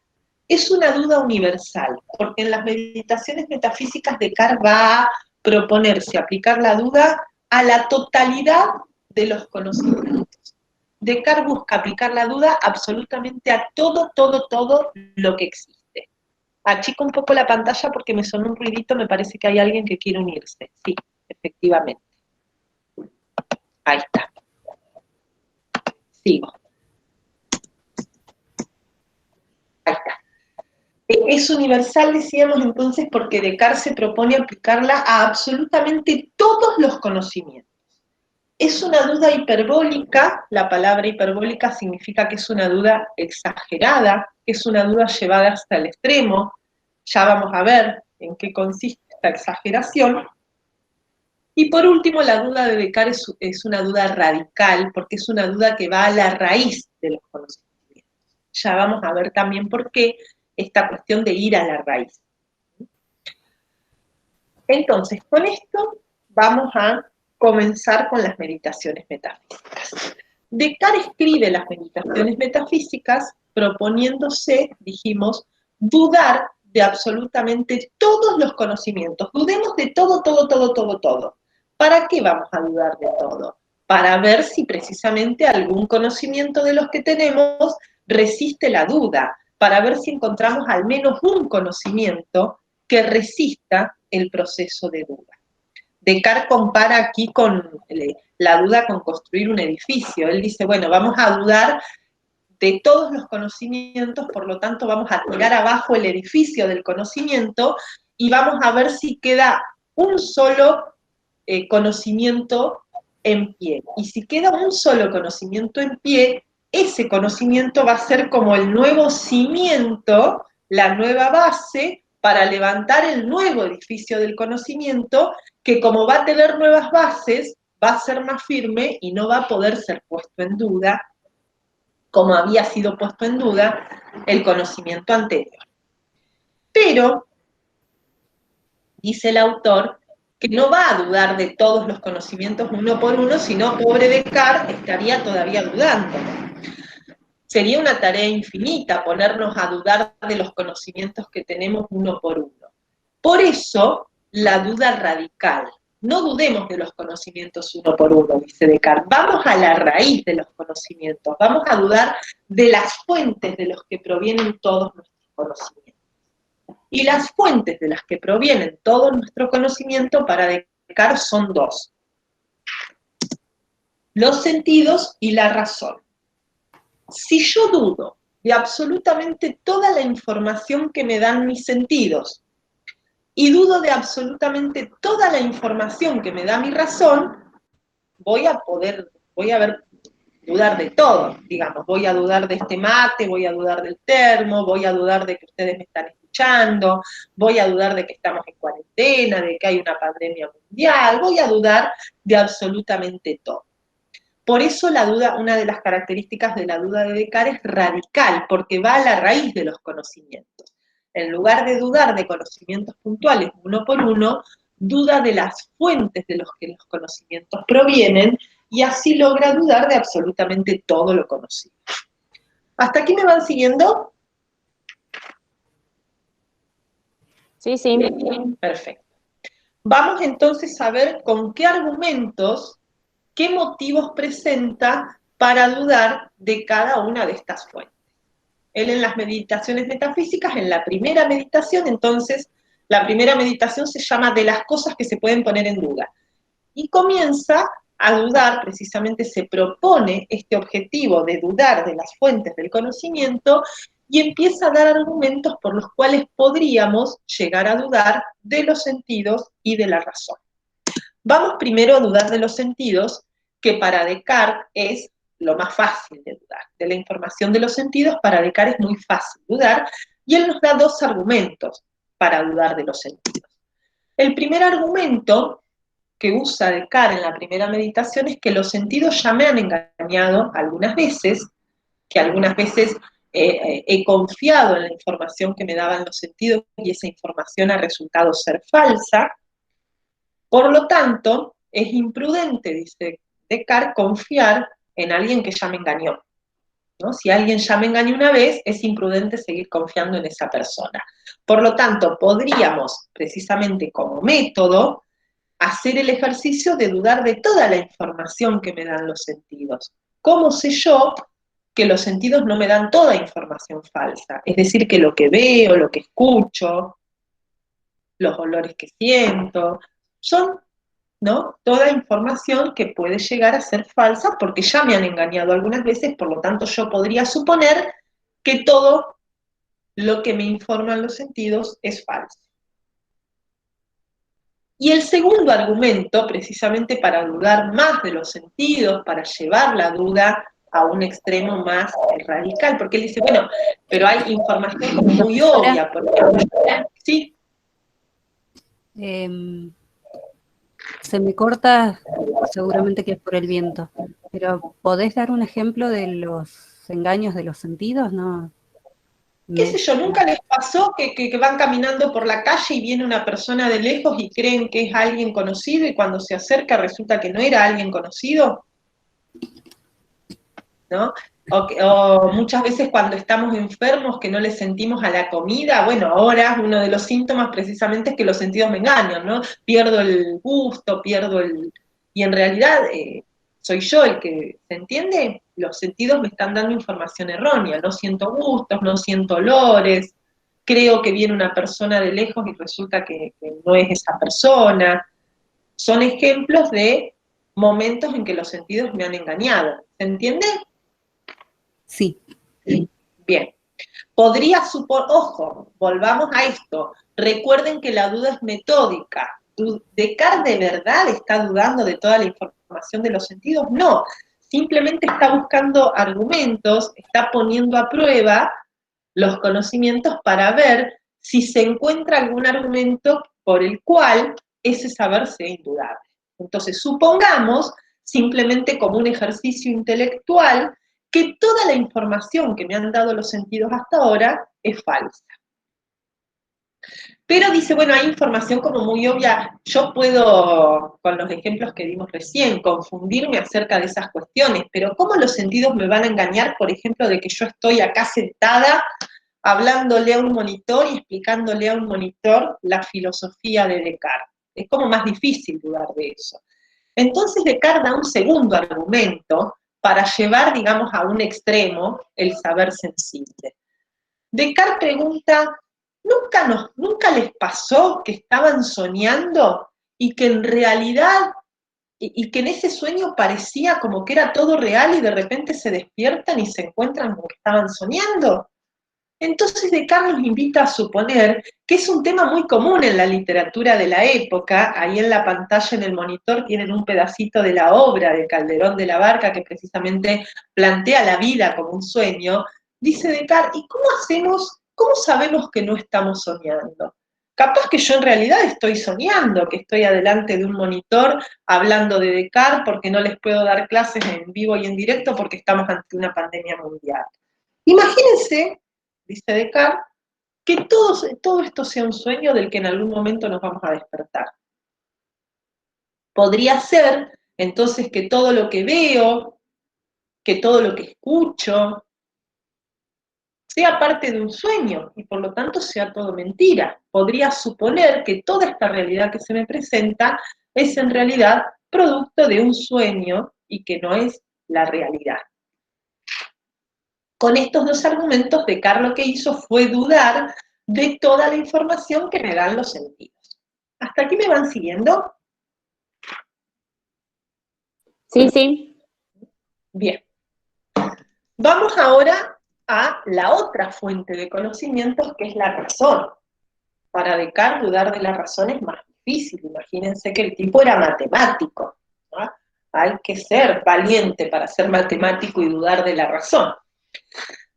Es una duda universal, porque en las meditaciones metafísicas Descartes va a proponerse aplicar la duda a la totalidad de los conocimientos. Descartes busca aplicar la duda absolutamente a todo lo que existe. Achico un poco la pantalla porque me sonó un ruidito, me parece que hay alguien que quiere unirse. Sí, efectivamente. Ahí está. Sigo. Ahí está. Es universal, decíamos entonces, porque Descartes se propone aplicarla a absolutamente todos los conocimientos. Es una duda hiperbólica, la palabra hiperbólica significa que es una duda exagerada, que es una duda llevada hasta el extremo. Ya vamos a ver en qué consiste esta exageración. Y por último, la duda de Descartes es una duda radical, porque es una duda que va a la raíz de los conocimientos. Ya vamos a ver también por qué esta cuestión de ir a la raíz. Entonces, con esto vamos a comenzar con las meditaciones metafísicas. Descartes escribe las meditaciones metafísicas proponiéndose, dijimos, dudar de absolutamente todos los conocimientos. Dudemos de todo. ¿Para qué vamos a dudar de todo? Para ver si precisamente algún conocimiento de los que tenemos resiste la duda, para ver si encontramos al menos un conocimiento que resista el proceso de duda. Descartes compara aquí con la duda con construir un edificio. Él dice, bueno, vamos a dudar de todos los conocimientos, por lo tanto vamos a tirar abajo el edificio del conocimiento y vamos a ver si queda un solo conocimiento en pie. Y si queda un solo conocimiento en pie, ese conocimiento va a ser como el nuevo cimiento, la nueva base para levantar el nuevo edificio del conocimiento, que como va a tener nuevas bases, va a ser más firme y no va a poder ser puesto en duda, como había sido puesto en duda el conocimiento anterior. Pero, dice el autor, que no va a dudar de todos los conocimientos uno por uno, sino pobre Descartes estaría todavía dudando. Sería una tarea infinita ponernos a dudar de los conocimientos que tenemos uno por uno. Por eso, la duda radical. No dudemos de los conocimientos uno por uno, dice Descartes. Vamos a la raíz de los conocimientos. Vamos a dudar de las fuentes de los que provienen todos nuestros conocimientos. Y las fuentes de las que provienen todo nuestro conocimiento para Descartes son dos: los sentidos y la razón. Si yo dudo de absolutamente toda la información que me dan mis sentidos y dudo de absolutamente toda la información que me da mi razón, voy a dudar de todo, digamos, voy a dudar de este mate, voy a dudar del termo, voy a dudar de que ustedes me están escuchando, voy a dudar de que estamos en cuarentena, de que hay una pandemia mundial, voy a dudar de absolutamente todo. Por eso la duda, una de las características de la duda de Descartes es radical, porque va a la raíz de los conocimientos. En lugar de dudar de conocimientos puntuales uno por uno, duda de las fuentes de los que los conocimientos provienen, y así logra dudar de absolutamente todo lo conocido. ¿Hasta aquí me van siguiendo? Sí, sí. Perfecto. Vamos entonces a ver con qué argumentos, qué motivos presenta para dudar de cada una de estas fuentes. Él en las meditaciones metafísicas, en la primera meditación, entonces, la primera meditación se llama de las cosas que se pueden poner en duda. Y comienza a dudar, precisamente se propone este objetivo de dudar de las fuentes del conocimiento y empieza a dar argumentos por los cuales podríamos llegar a dudar de los sentidos y de la razón. Vamos primero a dudar de los sentidos, que para Descartes es lo más fácil de dudar. De la información de los sentidos, para Descartes es muy fácil dudar, y él nos da dos argumentos para dudar de los sentidos. El primer argumento que usa Descartes en la primera meditación es que los sentidos ya me han engañado algunas veces, que algunas veces he confiado en la información que me daban los sentidos y esa información ha resultado ser falsa. Por lo tanto, es imprudente, dice Descartes, confiar en alguien que ya me engañó, ¿no? Si alguien ya me engañó una vez, es imprudente seguir confiando en esa persona. Por lo tanto, podríamos, precisamente como método, hacer el ejercicio de dudar de toda la información que me dan los sentidos. ¿Cómo sé yo que los sentidos no me dan toda información falsa? Es decir, que lo que veo, lo que escucho, los olores que siento, son, ¿no?, toda información que puede llegar a ser falsa porque ya me han engañado algunas veces, por lo tanto yo podría suponer que todo lo que me informan los sentidos es falso. Y el segundo argumento, precisamente para dudar más de los sentidos, para llevar la duda a un extremo más radical, porque él dice, bueno, pero hay información como muy obvia, por ejemplo. Sí. Se me corta, seguramente que es por el viento, pero ¿podés dar un ejemplo de los engaños de los sentidos? No. ¿Qué sé yo? ¿Nunca les pasó que van caminando por la calle y viene una persona de lejos y creen que es alguien conocido y cuando se acerca resulta que no era alguien conocido? ¿No? O muchas veces cuando estamos enfermos que no le sentimos a la comida, bueno, ahora uno de los síntomas precisamente es que los sentidos me engañan, ¿no? Pierdo el gusto, y en realidad soy yo el que, ¿se entiende? Los sentidos me están dando información errónea, no siento gustos, no siento olores, creo que viene una persona de lejos y resulta que no es esa persona. Son ejemplos de momentos en que los sentidos me han engañado, ¿se entiende? Sí. Bien. Podría suponer, ojo, volvamos a esto, recuerden que la duda es metódica. ¿Descartes de verdad está dudando de toda la información de los sentidos? No, simplemente está buscando argumentos, está poniendo a prueba los conocimientos para ver si se encuentra algún argumento por el cual ese saber sea indudable. Entonces, supongamos, simplemente como un ejercicio intelectual, que toda la información que me han dado los sentidos hasta ahora es falsa. Pero dice, bueno, hay información como muy obvia, yo puedo, con los ejemplos que dimos recién, confundirme acerca de esas cuestiones, pero ¿cómo los sentidos me van a engañar, por ejemplo, de que yo estoy acá sentada hablándole a un monitor y explicándole a un monitor la filosofía de Descartes? Es como más difícil dudar de eso. Entonces Descartes da un segundo argumento para llevar, digamos, a un extremo el saber sensible. Descartes pregunta, ¿nunca les pasó que estaban soñando y que en realidad, y que en ese sueño parecía como que era todo real y de repente se despiertan y se encuentran como que estaban soñando? Entonces Descartes nos invita a suponer que es un tema muy común en la literatura de la época. Ahí en la pantalla, en el monitor, tienen un pedacito de la obra de Calderón de la Barca que precisamente plantea la vida como un sueño. Dice Descartes, ¿y cómo sabemos que no estamos soñando? Capaz que yo en realidad estoy soñando, que estoy adelante de un monitor hablando de Descartes porque no les puedo dar clases en vivo y en directo porque estamos ante una pandemia mundial. Imagínense, dice Descartes, que todo esto sea un sueño del que en algún momento nos vamos a despertar. Podría ser, entonces, que todo lo que veo, que todo lo que escucho, sea parte de un sueño y por lo tanto sea todo mentira. Podría suponer que toda esta realidad que se me presenta es en realidad producto de un sueño y que no es la realidad. Con estos dos argumentos, Descartes lo que hizo fue dudar de toda la información que me dan los sentidos. ¿Hasta aquí me van siguiendo? Sí, sí. Bien. Vamos ahora a la otra fuente de conocimientos, que es la razón. Para Descartes, dudar de la razón es más difícil. Imagínense que el tipo era matemático, ¿no? Hay que ser valiente para ser matemático y dudar de la razón.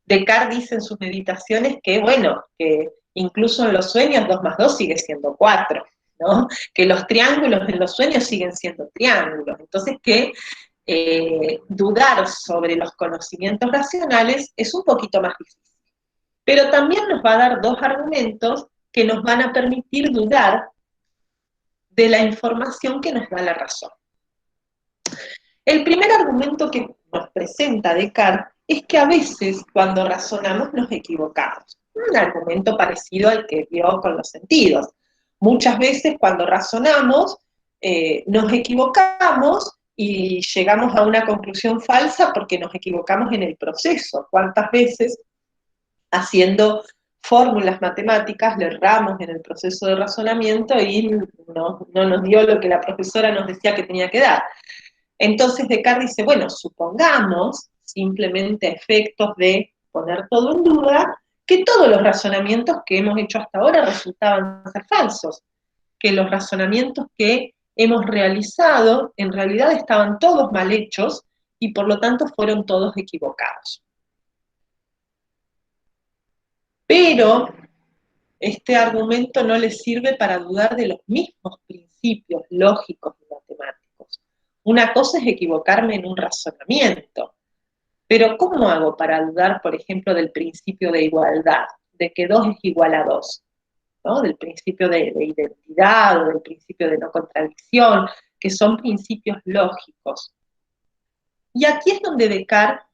Descartes dice en sus meditaciones que, bueno, que incluso en los sueños 2 más 2 sigue siendo 4, ¿no? Que los triángulos en los sueños siguen siendo triángulos. Entonces que dudar sobre los conocimientos racionales es un poquito más difícil. Pero también nos va a dar dos argumentos que nos van a permitir dudar de la información que nos da la razón. El primer argumento que nos presenta Descartes es que a veces cuando razonamos nos equivocamos. Un argumento parecido al que dio con los sentidos. Muchas veces cuando razonamos nos equivocamos y llegamos a una conclusión falsa porque nos equivocamos en el proceso. ¿Cuántas veces haciendo fórmulas matemáticas le erramos en el proceso de razonamiento y no nos dio lo que la profesora nos decía que tenía que dar? Entonces Descartes dice, bueno, supongamos, simplemente a efectos de poner todo en duda, que todos los razonamientos que hemos hecho hasta ahora resultaban ser falsos, que los razonamientos que hemos realizado en realidad estaban todos mal hechos y por lo tanto fueron todos equivocados. Pero este argumento no le sirve para dudar de los mismos principios lógicos y matemáticos. Una cosa es equivocarme en un razonamiento, pero ¿cómo hago para dudar, por ejemplo, del principio de igualdad, de que 2 es igual a 2? ¿No? Del principio de identidad o del principio de no contradicción, que son principios lógicos. Y aquí es donde Descartes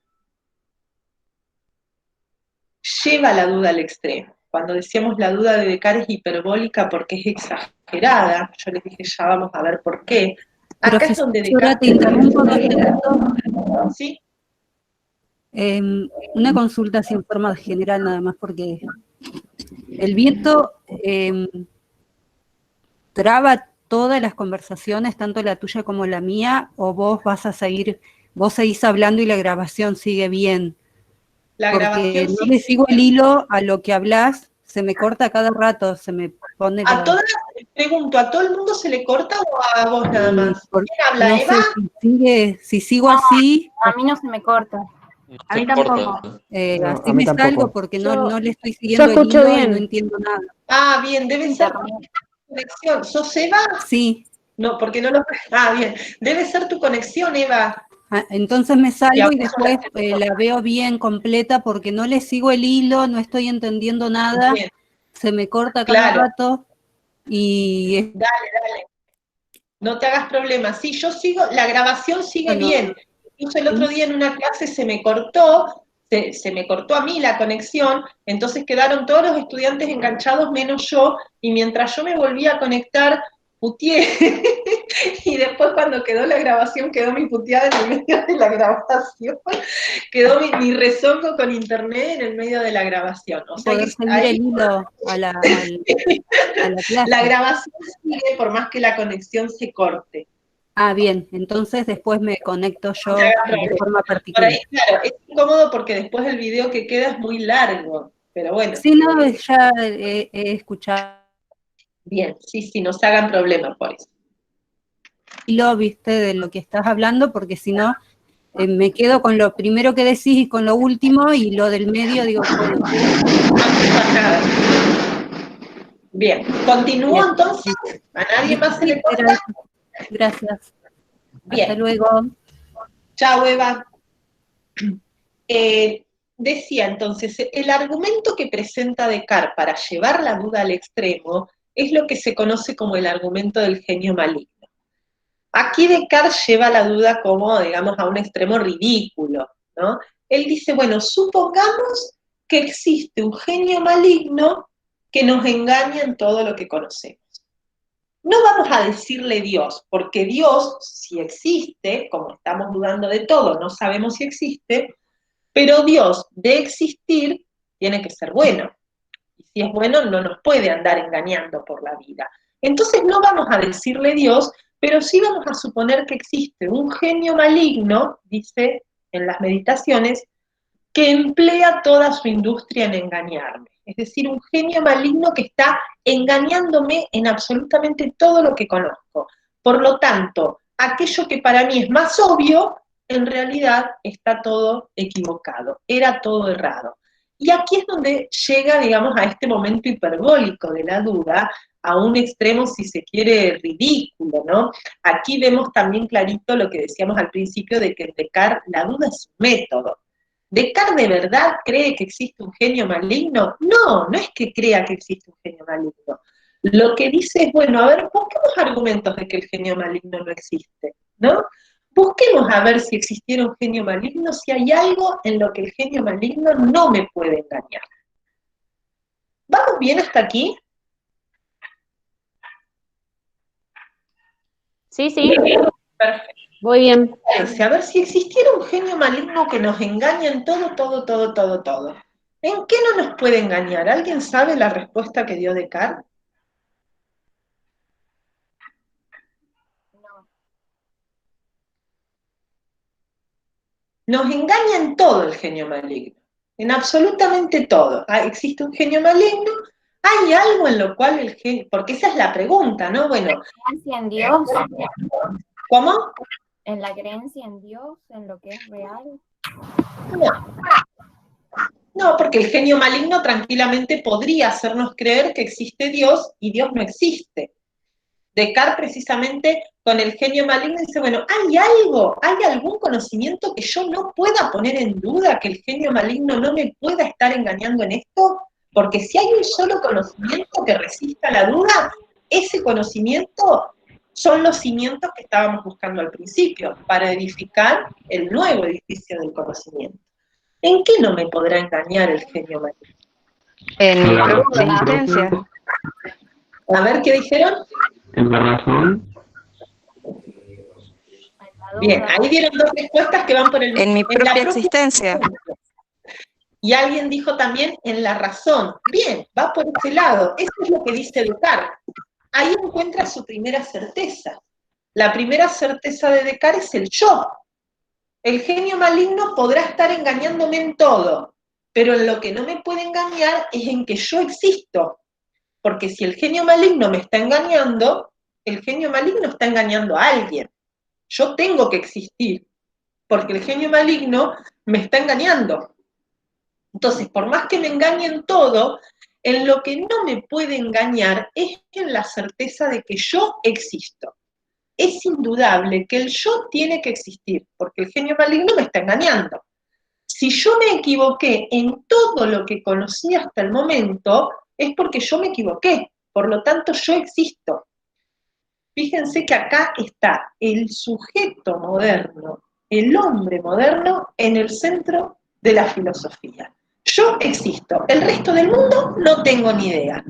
lleva la duda al extremo. Cuando decíamos la duda de Descartes es hiperbólica porque es exagerada, yo les dije ya vamos a ver por qué. Acá es donde Descartes... te interrumpo 2 segundos. ¿Sí? Una consulta sin forma general nada más, porque el viento traba todas las conversaciones, tanto la tuya como la mía, o vos seguís hablando y la grabación sigue bien. Porque no le sigo el hilo a lo que hablas, se me corta cada rato, se me pone... Pregunto, ¿a todo el mundo se le corta o a vos nada más? ¿Quién habla, no Eva? Sé, si sigo así... A mí no se me corta. A mí tampoco. Así me salgo porque no le estoy siguiendo el escucho hilo bien. y no entiendo nada. Ah, bien, debe ser tu conexión. ¿Sos Eva? Sí. No, porque no lo... Ah, bien. Debe ser tu conexión, Eva. Entonces me salgo y después la veo bien completa porque no le sigo el hilo, no estoy entendiendo nada, Bien. se me corta cada rato y... Dale. No te hagas problemas. Sí, yo sigo, la grabación sigue bien. Incluso el otro día en una clase se me cortó a mí la conexión, entonces quedaron todos los estudiantes enganchados menos yo, y mientras yo me volví a conectar, puteé, y después cuando quedó la grabación, quedó mi puteada en el medio de la grabación, quedó mi rezongo con internet en el medio de la grabación. O sea poder seguir el hilo a la clase. La grabación sigue por más que la conexión se corte. Ah, bien, entonces después me conecto yo de forma particular. Por ahí, claro, es incómodo porque después el video que queda es muy largo, pero bueno. Sí, no, ya he escuchado. Bien, sí, no se hagan problema por eso. Lo viste de lo que estás hablando, porque si no, me quedo con lo primero que decís y con lo último, y lo del medio digo, bueno. Bien, continúo entonces. ¿A nadie más se le corta? Gracias. Bien. Hasta luego. Chao, Eva. Decía entonces, el argumento que presenta Descartes para llevar la duda al extremo es lo que se conoce como el argumento del genio maligno. Aquí Descartes lleva la duda como, digamos, a un extremo ridículo, ¿no? Él dice, bueno, supongamos que existe un genio maligno que nos engaña en todo lo que conocemos. No vamos a decirle Dios, porque Dios, si existe, como estamos dudando de todo, no sabemos si existe, pero Dios, de existir, tiene que ser bueno. Y si es bueno, no nos puede andar engañando por la vida. Entonces no vamos a decirle Dios, pero sí vamos a suponer que existe un genio maligno, dice en las meditaciones, que emplea toda su industria en engañarme. Es decir, un genio maligno que está engañándome en absolutamente todo lo que conozco. Por lo tanto, aquello que para mí es más obvio, en realidad está todo equivocado, era todo errado. Y aquí es donde llega, digamos, a este momento hiperbólico de la duda, a un extremo, si se quiere, ridículo, ¿no? Aquí vemos también clarito lo que decíamos al principio de que en Descartes la duda es un método. ¿Descartes de verdad cree que existe un genio maligno? No, no es que crea que existe un genio maligno. Lo que dice es, bueno, a ver, busquemos argumentos de que el genio maligno no existe, ¿no? Busquemos a ver si existiera un genio maligno, si hay algo en lo que el genio maligno no me puede engañar. ¿Vamos bien hasta aquí? Sí, sí. Perfecto. Voy bien. A ver si existiera un genio maligno que nos engaña en todo. ¿En qué no nos puede engañar? ¿Alguien sabe la respuesta que dio Descartes? Nos engaña en todo el genio maligno, en absolutamente todo. ¿Existe un genio maligno? ¿Hay algo en lo cual el genio...? Porque esa es la pregunta, ¿no? Bueno. ¿La creencia en Dios? ¿Cómo? ¿En la creencia en Dios? ¿En lo que es real? No, porque el genio maligno tranquilamente podría hacernos creer que existe Dios y Dios no existe. Descartes precisamente con el genio maligno dice, bueno, ¿hay algo, hay algún conocimiento que yo no pueda poner en duda, que el genio maligno no me pueda estar engañando en esto? Porque si hay un solo conocimiento que resista la duda, ese conocimiento son los cimientos que estábamos buscando al principio, para edificar el nuevo edificio del conocimiento. ¿En qué no me podrá engañar el genio maligno? En mi propia existencia. A ver, ¿qué dijeron? En la razón. Bien, ahí dieron dos respuestas que van por el... En mi propia existencia. Y alguien dijo también en la razón. Bien, va por ese lado. Eso es lo que dice Descartes. Ahí encuentra su primera certeza. La primera certeza de Descartes es el yo. El genio maligno podrá estar engañándome en todo, pero en lo que no me puede engañar es en que yo existo. Porque si el genio maligno me está engañando, el genio maligno está engañando a alguien. Yo tengo que existir, porque el genio maligno me está engañando. Entonces, por más que me engañen todo, en lo que no me puede engañar es en la certeza de que yo existo. Es indudable que el yo tiene que existir, porque el genio maligno me está engañando. Si yo me equivoqué en todo lo que conocí hasta el momento, es porque yo me equivoqué, por lo tanto yo existo. Fíjense que acá está el sujeto moderno, el hombre moderno, en el centro de la filosofía. Yo existo, el resto del mundo no tengo ni idea.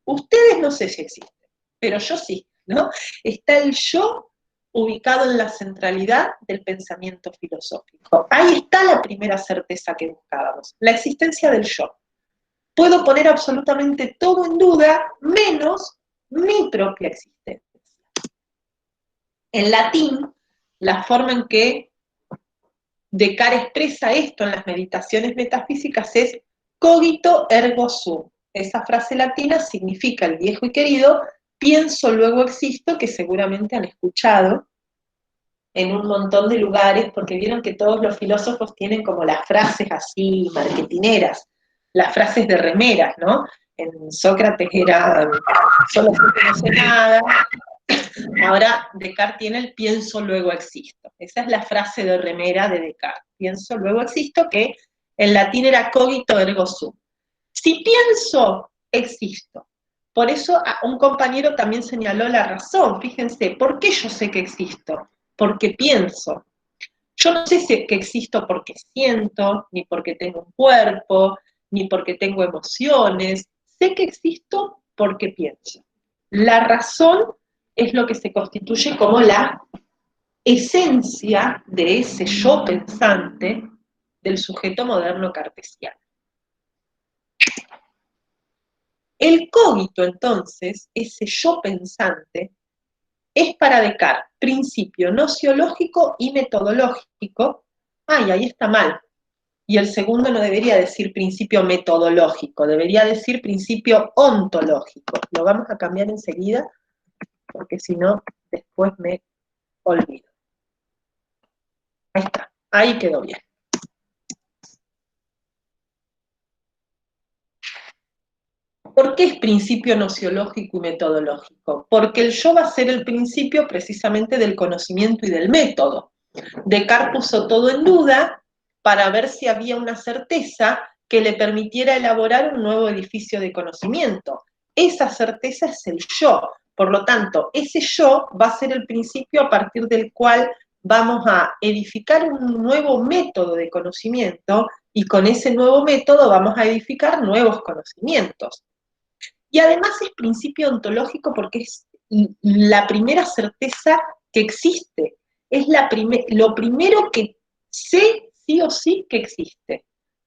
Ustedes no sé si existen, pero yo sí, ¿no? Está el yo ubicado en la centralidad del pensamiento filosófico. Ahí está la primera certeza que buscábamos, la existencia del yo. Puedo poner absolutamente todo en duda, menos mi propia existencia. En latín, la forma en que Descartes expresa esto en las meditaciones metafísicas es cogito ergo sum. Esa frase latina significa el viejo y querido pienso luego existo, que seguramente han escuchado en un montón de lugares, porque vieron que todos los filósofos tienen como las frases así marketineras, las frases de remeras, ¿no? En Sócrates era solo que no sé nada. Ahora Descartes tiene el pienso luego existo. Esa es la frase de remera de Descartes. Pienso luego existo, que en latín era cogito ergo sum. Si pienso, existo. Por eso un compañero también señaló la razón. Fíjense, ¿por qué yo sé que existo? Porque pienso. Yo no sé que existo porque siento, ni porque tengo un cuerpo, ni porque tengo emociones. Sé que existo porque pienso. La razón es lo que se constituye como la esencia de ese yo pensante del sujeto moderno cartesiano. El cogito, entonces, ese yo pensante, es para Descartes principio nociológico y metodológico. Ay, ahí está mal. Y el segundo no debería decir principio metodológico, debería decir principio ontológico. Lo vamos a cambiar enseguida, porque si no, después me olvido. Ahí está, ahí quedó bien. ¿Por qué es principio nociológico y metodológico? Porque el yo va a ser el principio precisamente del conocimiento y del método. Descartes puso todo en duda para ver si había una certeza que le permitiera elaborar un nuevo edificio de conocimiento. Esa certeza es el yo. Por lo tanto, ese yo va a ser el principio a partir del cual vamos a edificar un nuevo método de conocimiento y con ese nuevo método vamos a edificar nuevos conocimientos. Y además es principio ontológico porque es la primera certeza que existe, es lo primero que sé sí o sí que existe.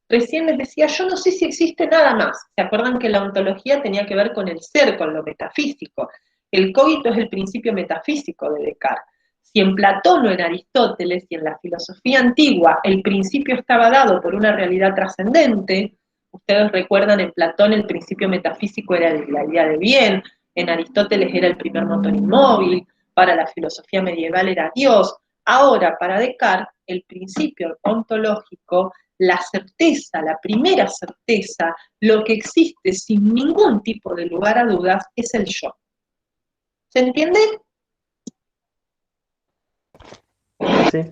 Recién les decía, yo no sé si existe nada más. ¿Se acuerdan que la ontología tenía que ver con el ser, con lo metafísico? El cogito es el principio metafísico de Descartes. Si en Platón o en Aristóteles y en la filosofía antigua el principio estaba dado por una realidad trascendente, ustedes recuerdan en Platón el principio metafísico era la idea de bien, en Aristóteles era el primer motor inmóvil, para la filosofía medieval era Dios. Ahora, para Descartes, el principio ontológico, la certeza, la primera certeza, lo que existe sin ningún tipo de lugar a dudas, es el yo. ¿Se entiende? Sí.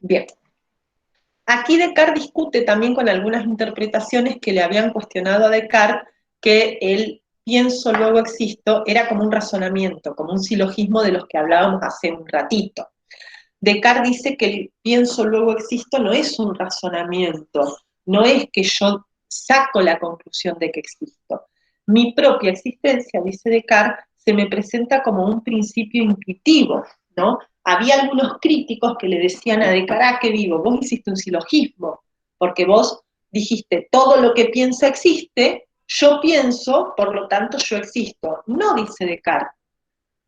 Bien. Aquí Descartes discute también con algunas interpretaciones que le habían cuestionado a Descartes que el pienso luego existo era como un razonamiento, como un silogismo de los que hablábamos hace un ratito. Descartes dice que el pienso luego existo no es un razonamiento, no es que yo saco la conclusión de que existo. Mi propia existencia, dice Descartes, se me presenta como un principio intuitivo, ¿no? Había algunos críticos que le decían a Descartes, ah, qué vivo, vos hiciste un silogismo, porque vos dijiste todo lo que piensa existe, yo pienso, por lo tanto yo existo. No, dice Descartes.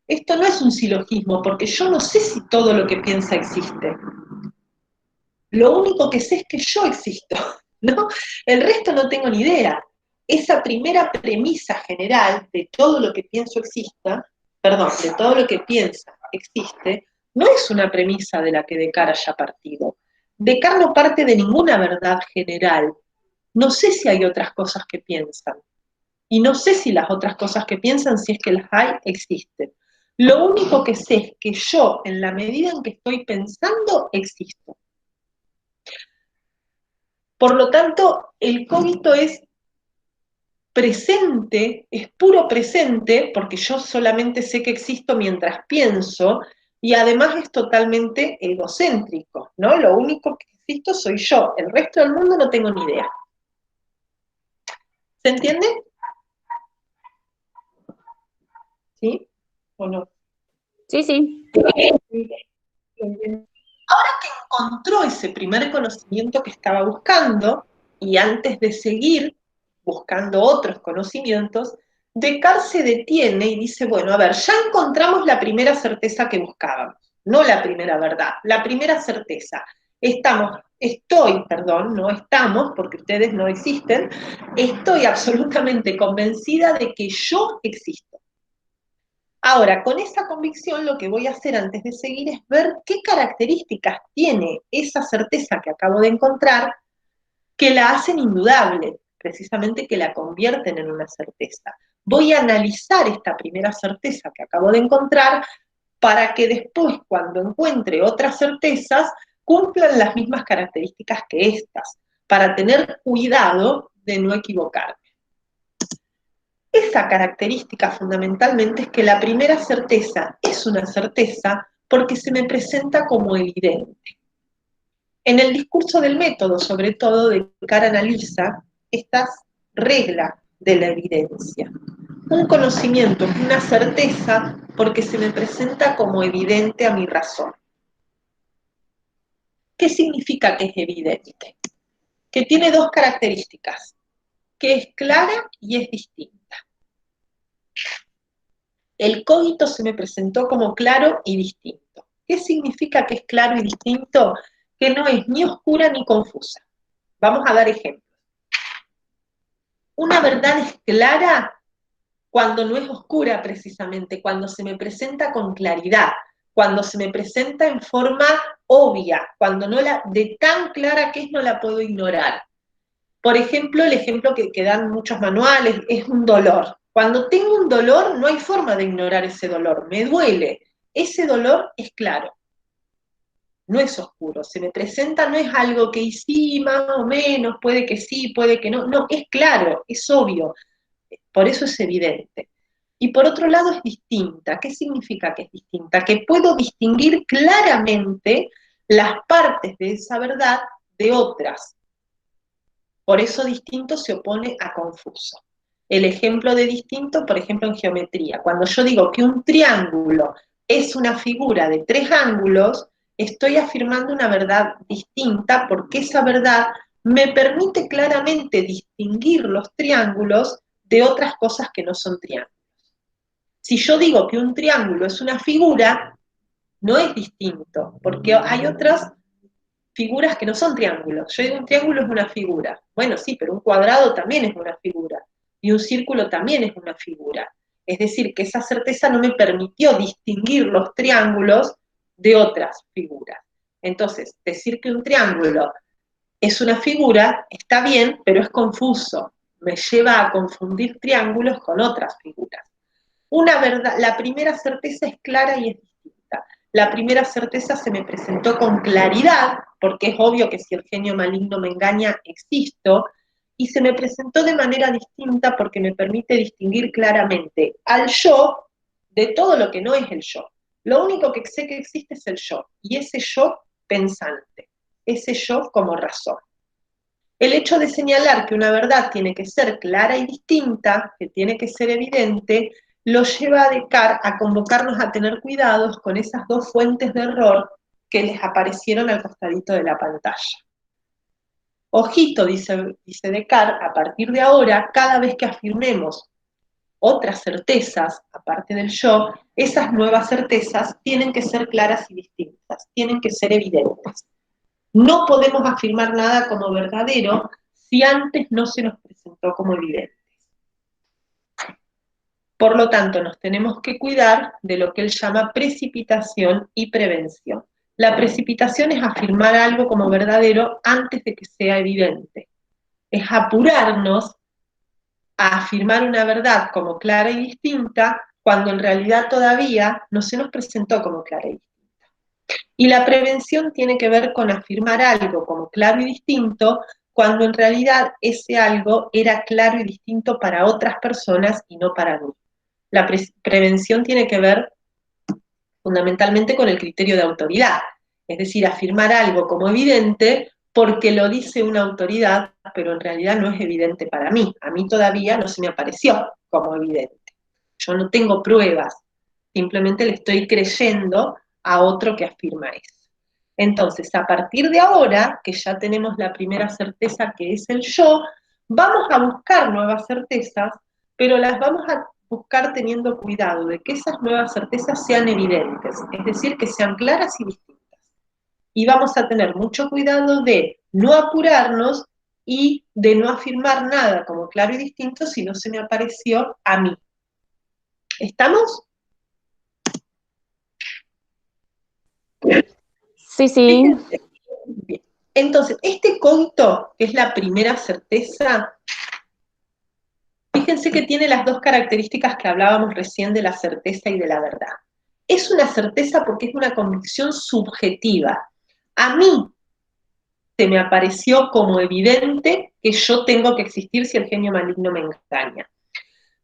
Esto no es un silogismo, porque yo no sé si todo lo que piensa existe. Lo único que sé es que yo existo, ¿no? El resto no tengo ni idea. Esa primera premisa general de todo lo que pienso exista, perdón, de todo lo que piensa existe, no es una premisa de la que Descartes haya partido. Descartes no parte de ninguna verdad general. No sé si hay otras cosas que piensan. Y no sé si las otras cosas que piensan, si es que las hay, existen. Lo único que sé es que yo, en la medida en que estoy pensando, existo. Por lo tanto, el cogito es presente, es puro presente, porque yo solamente sé que existo mientras pienso, y además es totalmente egocéntrico, ¿no? Lo único que existo soy yo, el resto del mundo no tengo ni idea. ¿Se entiende? ¿Sí o no? Sí, sí. Ahora que encontró ese primer conocimiento que estaba buscando, y antes de seguir buscando otros conocimientos, Descartes se detiene y dice, bueno, a ver, ya encontramos la primera certeza que buscábamos, no la primera verdad, la primera certeza. No estamos, porque ustedes no existen, estoy absolutamente convencida de que yo existo. Ahora, con esa convicción lo que voy a hacer antes de seguir es ver qué características tiene esa certeza que acabo de encontrar que la hacen indudable, precisamente que la convierten en una certeza. Voy a analizar esta primera certeza que acabo de encontrar para que después, cuando encuentre otras certezas, cumplan las mismas características que estas, para tener cuidado de no equivocarme. Esa característica fundamentalmente es que la primera certeza es una certeza porque se me presenta como evidente. En el discurso del método, sobre todo, Descartes analiza estas reglas de la evidencia. Un conocimiento es una certeza porque se me presenta como evidente a mi razón. ¿Qué significa que es evidente? Que tiene dos características, que es clara y es distinta. El cogito se me presentó como claro y distinto. ¿Qué significa que es claro y distinto? Que no es ni oscura ni confusa. Vamos a dar ejemplos. Una verdad es clara cuando no es oscura precisamente, cuando se me presenta con claridad, cuando se me presenta en forma obvia, cuando de tan clara que es no la puedo ignorar. Por ejemplo, el ejemplo que dan muchos manuales es un dolor. Cuando tengo un dolor, no hay forma de ignorar ese dolor, me duele. Ese dolor es claro, no es oscuro. Se me presenta, no es algo que sí, más o menos, puede que no, es claro, es obvio. Por eso es evidente. y por otro lado es distinta. ¿Qué significa que es distinta? Que puedo distinguir claramente las partes de esa verdad de otras. Por eso distinto se opone a confuso. El ejemplo de distinto, por ejemplo, en geometría. Cuando yo digo que un triángulo es una figura de 3 ángulos, estoy afirmando una verdad distinta porque esa verdad me permite claramente distinguir los triángulos de otras cosas que no son triángulos. Si yo digo que un triángulo es una figura, no es distinto, porque hay otras figuras que no son triángulos. Yo digo un triángulo es una figura. Bueno, sí, pero un cuadrado también es una figura. Y un círculo también es una figura. Es decir, que esa certeza no me permitió distinguir los triángulos de otras figuras. Entonces, decir que un triángulo es una figura está bien, pero es confuso. Me lleva a confundir triángulos con otras figuras. Una verdad, la primera certeza es clara y es distinta. La primera certeza se me presentó con claridad, porque es obvio que si el genio maligno me engaña, existo, y se me presentó de manera distinta porque me permite distinguir claramente al yo de todo lo que no es el yo. Lo único que sé que existe es el yo, y ese yo pensante, ese yo como razón. El hecho de señalar que una verdad tiene que ser clara y distinta, que tiene que ser evidente, lo lleva a Descartes a convocarnos a tener cuidados con esas dos fuentes de error que les aparecieron al costadito de la pantalla. Ojito, dice Descartes, a partir de ahora, cada vez que afirmemos otras certezas, aparte del yo, esas nuevas certezas tienen que ser claras y distintas, tienen que ser evidentes. No podemos afirmar nada como verdadero si antes no se nos presentó como evidentes. Por lo tanto, nos tenemos que cuidar de lo que él llama precipitación y prevención. La precipitación es afirmar algo como verdadero antes de que sea evidente. Es apurarnos a afirmar una verdad como clara y distinta cuando en realidad todavía no se nos presentó como clara y distinta. Y la prevención tiene que ver con afirmar algo como claro y distinto cuando en realidad ese algo era claro y distinto para otras personas y no para mí. La prevención tiene que ver fundamentalmente con el criterio de autoridad, es decir, afirmar algo como evidente porque lo dice una autoridad, pero en realidad no es evidente para mí. A mí todavía no se me apareció como evidente. Yo no tengo pruebas, simplemente le estoy creyendo a otro que afirma eso. Entonces, a partir de ahora, que ya tenemos la primera certeza que es el yo, vamos a buscar nuevas certezas, pero las vamos a buscar teniendo cuidado de que esas nuevas certezas sean evidentes, es decir, que sean claras y distintas. Y vamos a tener mucho cuidado de no apurarnos y de no afirmar nada como claro y distinto si no se me apareció a mí. ¿Estamos? Sí, sí. Bien. Entonces, este cogito, que es la primera certeza, fíjense que tiene las dos características que hablábamos recién de la certeza y de la verdad. Es una certeza porque es una convicción subjetiva. A mí se me apareció como evidente que yo tengo que existir si el genio maligno me engaña.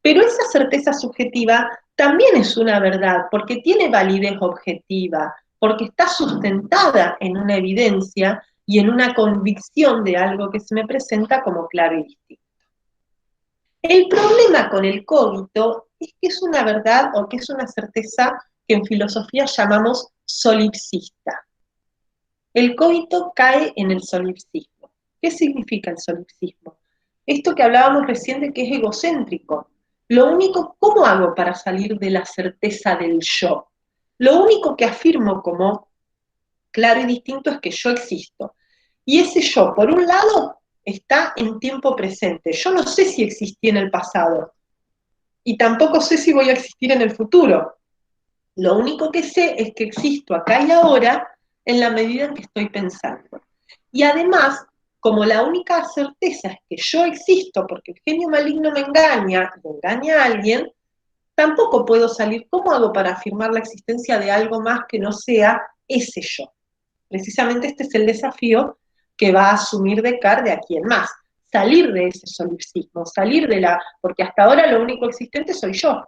Pero esa certeza subjetiva también es una verdad, porque tiene validez objetiva, porque está sustentada en una evidencia y en una convicción de algo que se me presenta como claro y distinto. El problema con el cogito es que es una verdad o que es una certeza que en filosofía llamamos solipsista. El cogito cae en el solipsismo. ¿Qué significa el solipsismo? Esto que hablábamos recién de que es egocéntrico. Lo único, ¿cómo hago para salir de la certeza del yo? Lo único que afirmo como claro y distinto es que yo existo. Y ese yo, por un lado, está en tiempo presente. Yo no sé si existí en el pasado. Y tampoco sé si voy a existir en el futuro. Lo único que sé es que existo acá y ahora en la medida en que estoy pensando. Y además, como la única certeza es que yo existo porque el genio maligno me engaña y engaña a alguien, tampoco puedo salir. ¿Cómo hago para afirmar la existencia de algo más que no sea ese yo? Precisamente este es el desafío que va a asumir Descartes de aquí en más. Salir de ese solipsismo, salir de la... porque hasta ahora lo único existente soy yo.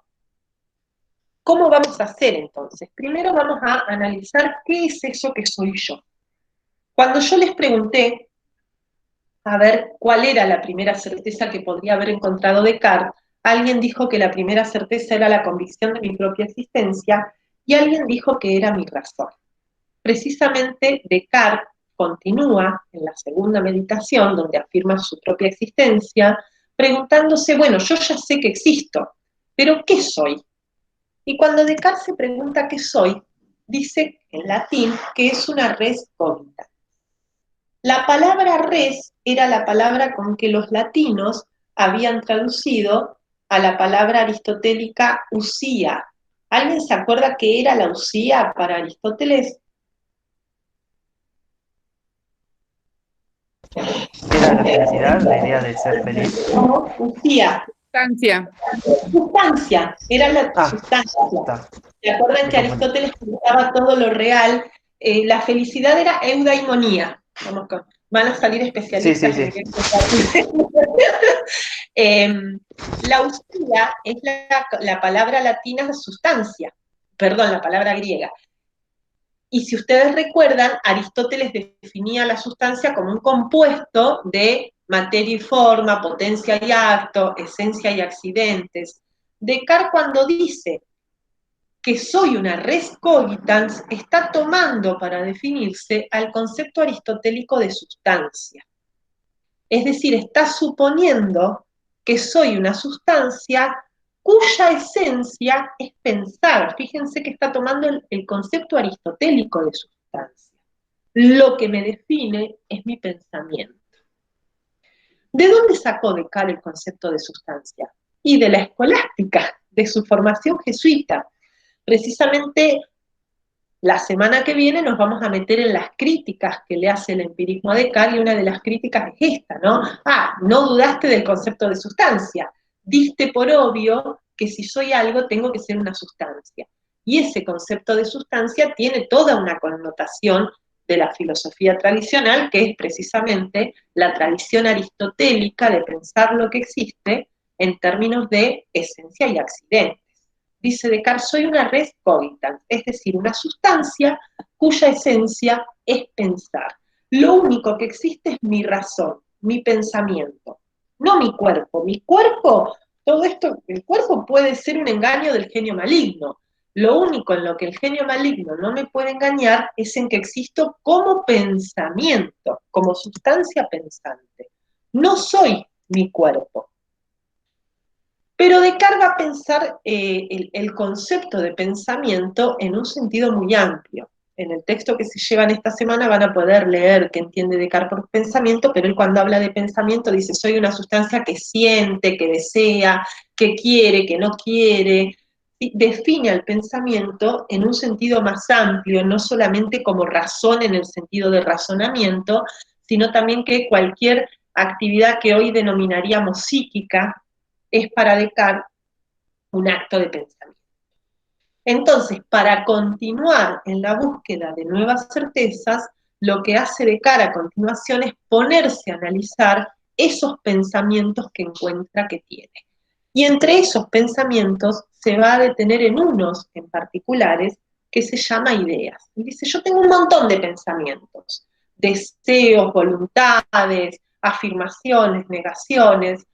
¿Cómo vamos a hacer entonces? Primero vamos a analizar qué es eso que soy yo. Cuando yo les pregunté a ver cuál era la primera certeza que podría haber encontrado Descartes, alguien dijo que la primera certeza era la convicción de mi propia existencia y alguien dijo que era mi razón. Precisamente Descartes continúa en la segunda meditación, donde afirma su propia existencia, preguntándose, bueno, yo ya sé que existo, pero ¿qué soy? Y cuando Descartes se pregunta qué soy, dice en latín que es una res cogitans. La palabra res era la palabra con que los latinos habían traducido a la palabra aristotélica usía. ¿Alguien se acuerda qué era la usía para Aristóteles? Era la felicidad, la idea de ser feliz. ¿Cómo? Usía. Sustancia. Sustancia, era la sustancia. Está. ¿Se acuerdan que Aristóteles pensaba todo lo real? La felicidad era eudaimonía. Van a salir especialistas Sí. en qué la usía es la palabra latina sustancia, perdón, la palabra griega. Y si ustedes recuerdan, Aristóteles definía la sustancia como un compuesto de materia y forma, potencia y acto, esencia y accidentes. Descartes, cuando dice que soy una res cogitans, está tomando para definirse al concepto aristotélico de sustancia. Es decir, está suponiendo que soy una sustancia cuya esencia es pensar. Fíjense que está tomando el concepto aristotélico de sustancia. Lo que me define es mi pensamiento. ¿De dónde sacó Descartes el concepto de sustancia? Y de la escolástica, de su formación jesuita. Precisamente la semana que viene nos vamos a meter en las críticas que le hace el empirismo a Descartes, y una de las críticas es esta, ¿no? No dudaste del concepto de sustancia, diste por obvio que si soy algo tengo que ser una sustancia. Y ese concepto de sustancia tiene toda una connotación de la filosofía tradicional, que es precisamente la tradición aristotélica de pensar lo que existe en términos de esencia y accidente. Dice Descartes, soy una res cogitans, es decir, una sustancia cuya esencia es pensar. Lo único que existe es mi razón, mi pensamiento, no mi cuerpo. Mi cuerpo, todo esto, el cuerpo puede ser un engaño del genio maligno. Lo único en lo que el genio maligno no me puede engañar es en que existo como pensamiento, como sustancia pensante. No soy mi cuerpo. Pero Descartes va a pensar el concepto de pensamiento en un sentido muy amplio. En el texto que se llevan esta semana van a poder leer qué entiende Descartes por pensamiento, pero él cuando habla de pensamiento dice, soy una sustancia que siente, que desea, que quiere, que no quiere. Y define al pensamiento en un sentido más amplio, no solamente como razón en el sentido de razonamiento, sino también que cualquier actividad que hoy denominaríamos psíquica, es para Descartes un acto de pensamiento. Entonces, para continuar en la búsqueda de nuevas certezas, lo que hace Descartes a continuación es ponerse a analizar esos pensamientos que encuentra que tiene. Y entre esos pensamientos se va a detener en unos en particulares que se llama ideas. Y dice, yo tengo un montón de pensamientos, deseos, voluntades, afirmaciones, negaciones,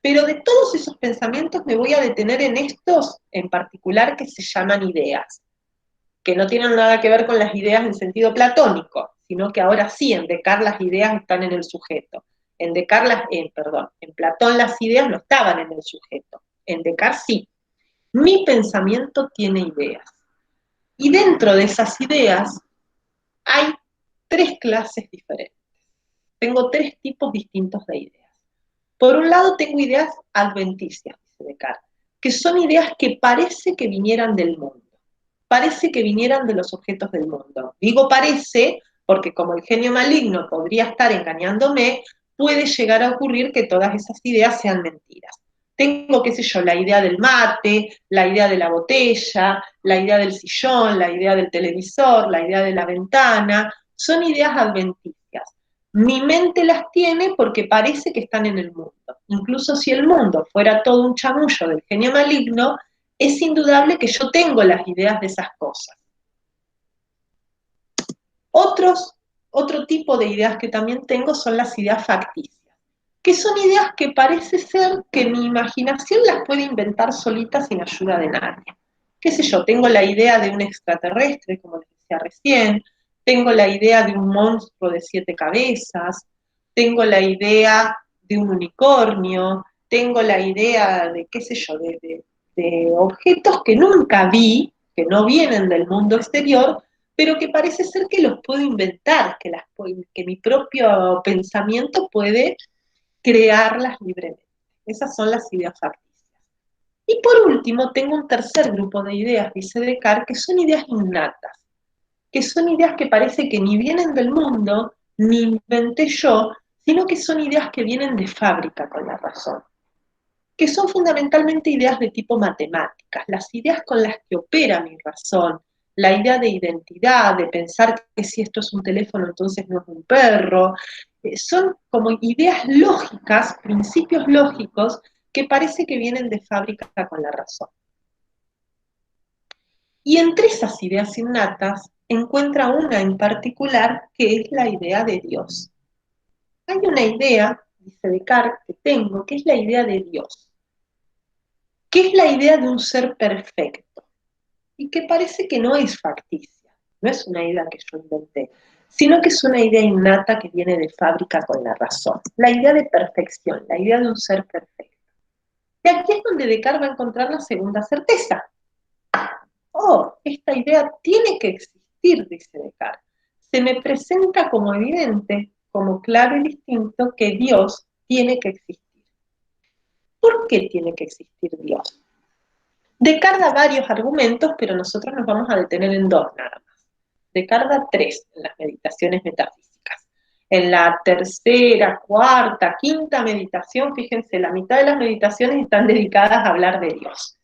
pero de todos esos pensamientos me voy a detener en estos en particular que se llaman ideas, que no tienen nada que ver con las ideas en sentido platónico, sino que ahora sí, en Descartes las ideas están en el sujeto. En Platón las ideas no estaban en el sujeto. En Descartes sí. Mi pensamiento tiene ideas. Y dentro de esas ideas hay tres clases diferentes. Tengo tres tipos distintos de ideas. Por un lado tengo ideas adventicias, dice Descartes, que son ideas que parece que vinieran del mundo, parece que vinieran de los objetos del mundo. Digo parece porque como el genio maligno podría estar engañándome, puede llegar a ocurrir que todas esas ideas sean mentiras. Tengo, qué sé yo, la idea del mate, la idea de la botella, la idea del sillón, la idea del televisor, la idea de la ventana, son ideas adventicias. Mi mente las tiene porque parece que están en el mundo. Incluso si el mundo fuera todo un chamullo del genio maligno, es indudable que yo tengo las ideas de esas cosas. Otro tipo de ideas que también tengo son las ideas facticias, que son ideas que parece ser que mi imaginación las puede inventar solita sin ayuda de nadie. Qué sé yo, tengo la idea de un extraterrestre, como les decía recién, tengo la idea de un monstruo de 7 cabezas, tengo la idea de un unicornio, tengo la idea de, qué sé yo, de objetos que nunca vi, que no vienen del mundo exterior, pero que parece ser que los puedo inventar, que mi propio pensamiento puede crearlas libremente. Esas son las ideas facticias. Y por último, tengo un tercer grupo de ideas, dice Descartes, que son ideas innatas, que son ideas que parece que ni vienen del mundo, ni inventé yo, sino que son ideas que vienen de fábrica con la razón, que son fundamentalmente ideas de tipo matemáticas, las ideas con las que opera mi razón, la idea de identidad, de pensar que si esto es un teléfono entonces no es un perro, son como ideas lógicas, principios lógicos, que parece que vienen de fábrica con la razón. Y entre esas ideas innatas encuentra una en particular que es la idea de Dios. Hay una idea, dice Descartes, que tengo, que es la idea de Dios, que es la idea de un ser perfecto, y que parece que no es facticia, no es una idea que yo inventé, sino que es una idea innata que viene de fábrica con la razón, la idea de perfección, la idea de un ser perfecto. Y aquí es donde Descartes va a encontrar la segunda certeza. Oh, esta idea tiene que existir, dice Descartes. Se me presenta como evidente, como claro y distinto, que Dios tiene que existir. ¿Por qué tiene que existir Dios? Descartes da varios argumentos, pero nosotros nos vamos a detener en dos nada más. Descartes da 3 en las meditaciones metafísicas. En la tercera, cuarta, quinta meditación, fíjense, la mitad de las meditaciones están dedicadas a hablar de Dios.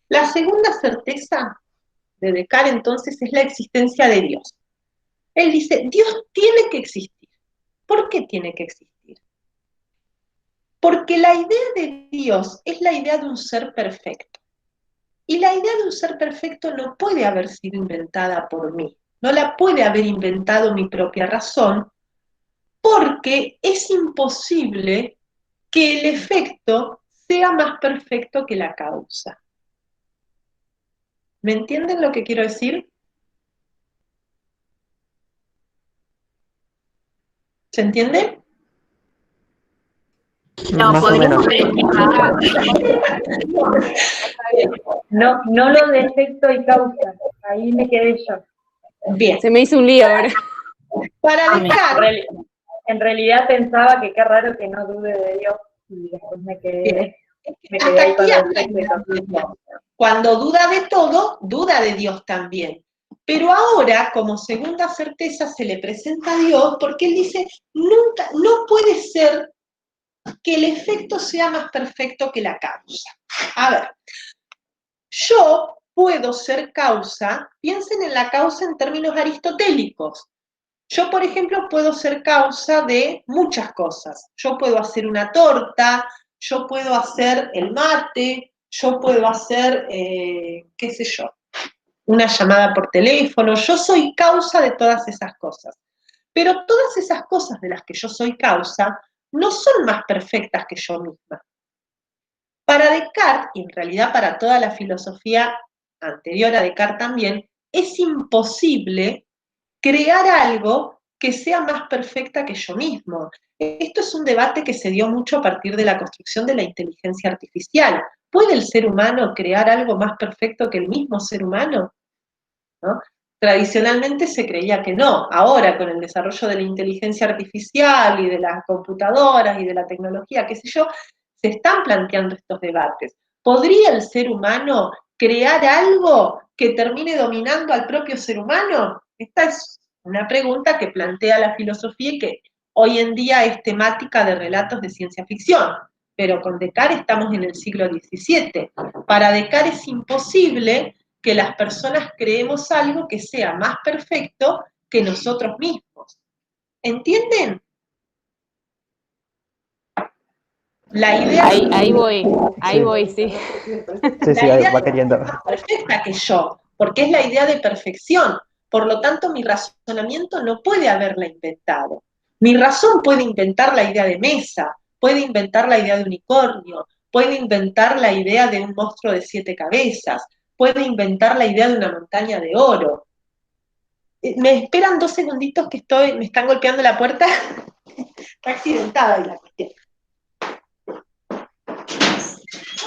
La segunda certeza de Descartes entonces es la existencia de Dios. Él dice, Dios tiene que existir. ¿Por qué tiene que existir? Porque la idea de Dios es la idea de un ser perfecto. Y la idea de un ser perfecto no puede haber sido inventada por mí, no la puede haber inventado mi propia razón, porque es imposible que el efecto sea más perfecto que la causa. ¿Me entienden lo que quiero decir? ¿Se entiende? No, Más o podríamos menos. No lo de efecto y causa, ahí me quedé yo. Bien. Se me hizo un lío ahora. Para Descartes, En realidad pensaba que qué raro que no dude de Dios y después me quedé ahí con lo de efecto y causa. cuando duda de todo, duda de Dios también. Pero ahora, como segunda certeza, se le presenta a Dios porque él dice, nunca, no puede ser que el efecto sea más perfecto que la causa. A ver, yo puedo ser causa, piensen en la causa en términos aristotélicos. Yo, por ejemplo, puedo ser causa de muchas cosas. Yo puedo hacer una torta, yo puedo hacer el mate, yo puedo hacer, qué sé yo, una llamada por teléfono. Yo soy causa de todas esas cosas. Pero todas esas cosas de las que yo soy causa no son más perfectas que yo misma. Para Descartes, y en realidad para toda la filosofía anterior a Descartes también, es imposible crear algo que sea más perfecta que yo mismo. Esto es un debate que se dio mucho a partir de la construcción de la inteligencia artificial. ¿Puede el ser humano crear algo más perfecto que el mismo ser humano? ¿No? Tradicionalmente se creía que no. Ahora, con el desarrollo de la inteligencia artificial y de las computadoras y de la tecnología, qué sé yo, se están planteando estos debates. ¿Podría el ser humano crear algo que termine dominando al propio ser humano? Esta es una pregunta que plantea la filosofía y que hoy en día es temática de relatos de ciencia ficción. Pero con Descartes estamos en el siglo XVII. Para Descartes es imposible que las personas creemos algo que sea más perfecto que nosotros mismos. ¿Entienden? La idea Ahí voy, sí. Sí, ahí va queriendo. Es más perfecta que yo, porque es la idea de perfección. Por lo tanto, mi razonamiento no puede haberla inventado. Mi razón puede inventar la idea de mesa, puede inventar la idea de unicornio, puede inventar la idea de un monstruo de 7 cabezas, puede inventar la idea de una montaña de oro. ¿Me esperan 2 segunditos que me están golpeando la puerta? Está accidentada ahí la cuestión.